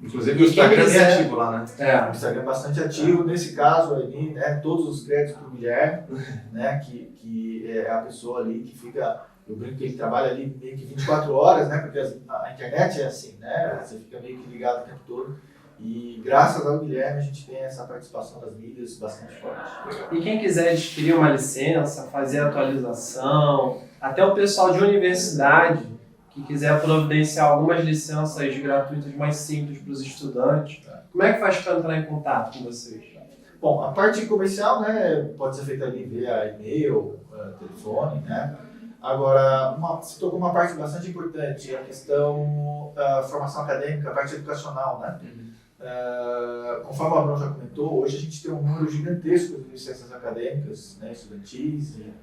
Inclusive o Instagram é ativo lá, né? O Instagram é bastante ativo, nesse caso ali, né, todos os créditos para o Guilherme, né, que é a pessoa ali que fica, eu brinco que ele trabalha ali meio que 24 horas, né, porque a internet é assim, né, você fica meio que ligado o tempo todo, e graças ao Guilherme a gente tem essa participação das mídias bastante forte. E quem quiser adquirir uma licença, fazer atualização, até o pessoal de universidade que quiser providenciar algumas licenças gratuitas mais simples para os estudantes, como é que faz para entrar em contato com vocês? Bom, a parte comercial, né, pode ser feita ali via e-mail, telefone, né? Agora, você tocou uma parte bastante importante, a questão da formação acadêmica, a parte educacional, né? Conforme o Abrão já comentou, hoje a gente tem um número gigantesco de licenças acadêmicas, né, estudantis e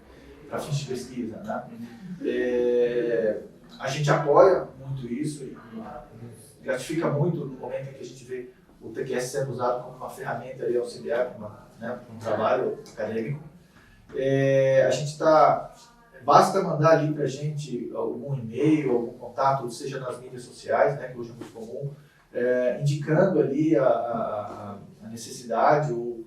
para fins de pesquisa, né? A gente apoia muito isso e gratifica muito no momento em que a gente vê o TQS sendo usado como uma ferramenta ali auxiliar para um trabalho acadêmico. A gente basta mandar ali para a gente algum e-mail, algum contato, seja nas mídias sociais, né, que hoje é muito comum, indicando ali a necessidade ou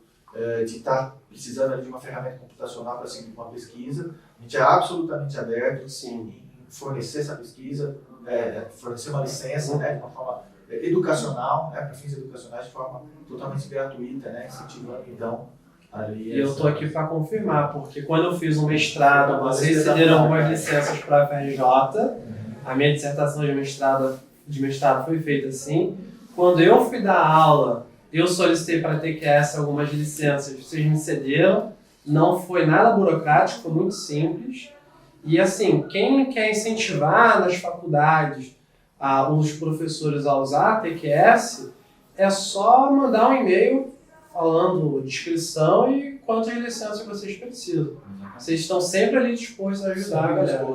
de estar precisando ali de uma ferramenta computacional para seguir uma pesquisa. A gente é absolutamente aberto em fornecer essa pesquisa, fornecer uma licença, né, de uma forma educacional, né, para fins educacionais, de forma totalmente gratuita, né, incentivando então ali. E eu estou aqui para confirmar, porque quando eu fiz um mestrado, vocês cederam algumas licenças para a FRJ, a minha dissertação de mestrado foi feita assim. Quando eu fui dar aula, eu solicitei para a TQS algumas licenças, vocês me cederam, não foi nada burocrático, foi muito simples. E assim, quem quer incentivar nas faculdades os professores a usar a TQS, é só mandar um e-mail falando descrição e quantas licenças vocês precisam. Vocês estão sempre ali dispostos a ajudar a galera.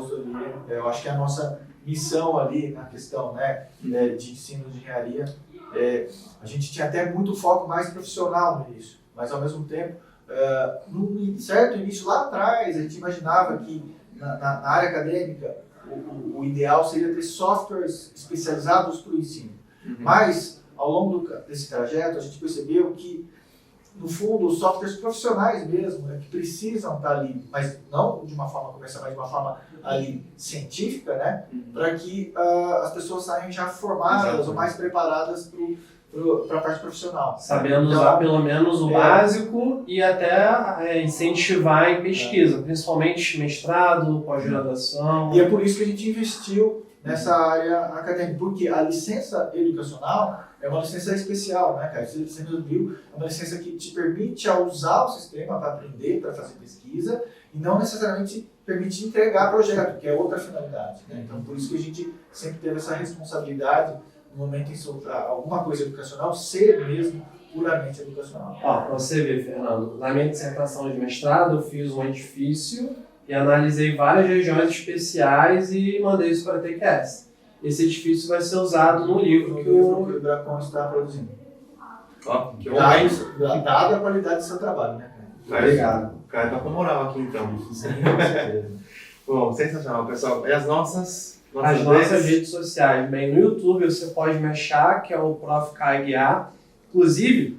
Eu acho que a nossa missão ali na questão, né, de ensino de engenharia, a gente tinha até muito foco mais profissional no início, mas ao mesmo tempo, no certo início lá atrás, a gente imaginava que na área acadêmica o ideal seria ter softwares especializados para o ensino. Mas, ao longo desse trajeto, a gente percebeu que, no fundo, os softwares profissionais mesmo, que precisam estar ali, mas não de uma forma comercial, mas de uma forma ali científica, né? Para que as pessoas saiam já formadas ou mais preparadas para a parte profissional. Sabendo usar pelo menos o básico e até incentivar em pesquisa, principalmente mestrado, pós-graduação. E é por isso que a gente investiu nessa área acadêmica, porque a licença educacional é uma licença especial, né, cara? Você nos viu, é uma licença que te permite usar o sistema para aprender, para fazer pesquisa, e não necessariamente permite entregar projeto, que é outra finalidade, né? Então, por isso que a gente sempre teve essa responsabilidade no momento em soltar alguma coisa educacional, ser mesmo puramente educacional. Para você ver, Fernando, na minha dissertação de mestrado, eu fiz um edifício e analisei várias regiões especiais e mandei isso para a TQS. Esse edifício vai ser usado no livro que o Bracon está produzindo. Ó, que bom. Dada a qualidade do seu trabalho, né, cara? Obrigado. O cara tá com moral aqui, então. Sim, com certeza. Bom, sensacional, pessoal. E as nossas redes sociais. Bem, no YouTube você pode me achar, que é o Prof. Caio Guiar. Inclusive,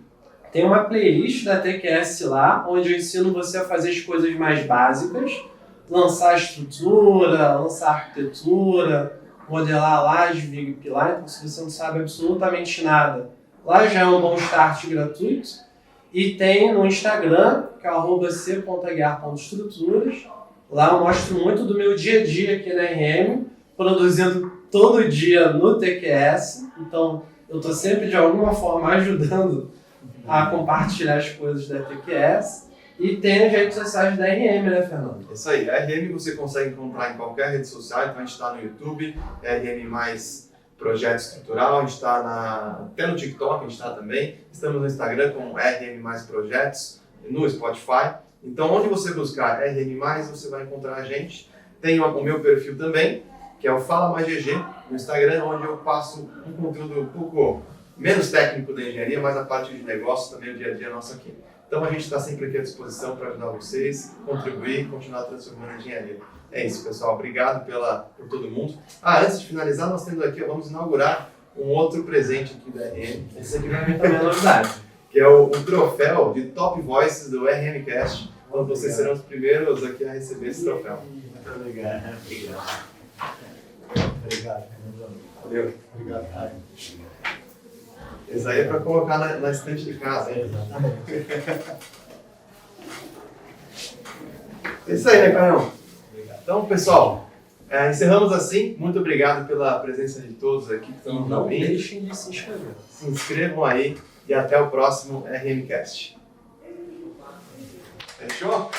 tem uma playlist da TQS lá, onde eu ensino você a fazer as coisas mais básicas, lançar estrutura, lançar arquitetura, modelar laje, viga e pilar. Então, se você não sabe absolutamente nada, lá já é um bom start gratuito. E tem no Instagram, que é @c.aguiar.estruturas. Lá eu mostro muito do meu dia a dia aqui na RM, produzindo todo dia no TQS. Então, eu estou sempre, de alguma forma, ajudando a compartilhar as coisas da TQS. E tem as redes sociais da RM, né, Fernando? Isso aí, a RM você consegue encontrar em qualquer rede social, então a gente está no YouTube, RM mais Projeto Estrutural, a gente está até no TikTok, a gente está também, estamos no Instagram com RM mais Projetos, no Spotify. Então, onde você buscar RM+, você vai encontrar a gente. Tem o meu perfil também, que é o Fala Mais GG, no Instagram, onde eu passo um conteúdo um pouco menos técnico da engenharia, mas a parte de negócio também, o dia a dia nosso aqui. Então, a gente está sempre aqui à disposição para ajudar vocês, contribuir e continuar transformando a engenharia. É isso, pessoal. Obrigado por todo mundo. Antes de finalizar, nós temos aqui, vamos inaugurar um outro presente aqui da RM. Esse aqui vai vir também a novidade. Que é o troféu de Top Voices do RMcast. Então vocês serão os primeiros aqui a receber esse troféu. Muito obrigado. Obrigado. Valeu. Obrigado, Caio. Esse aí é para colocar na estante de casa, hein? Exatamente. É isso aí, né, Caio? Então, pessoal, encerramos assim. Muito obrigado pela presença de todos aqui que estão nos Não ouvindo. deixem de se inscrever. Se inscrevam aí e até o próximo RMcast. Fechou?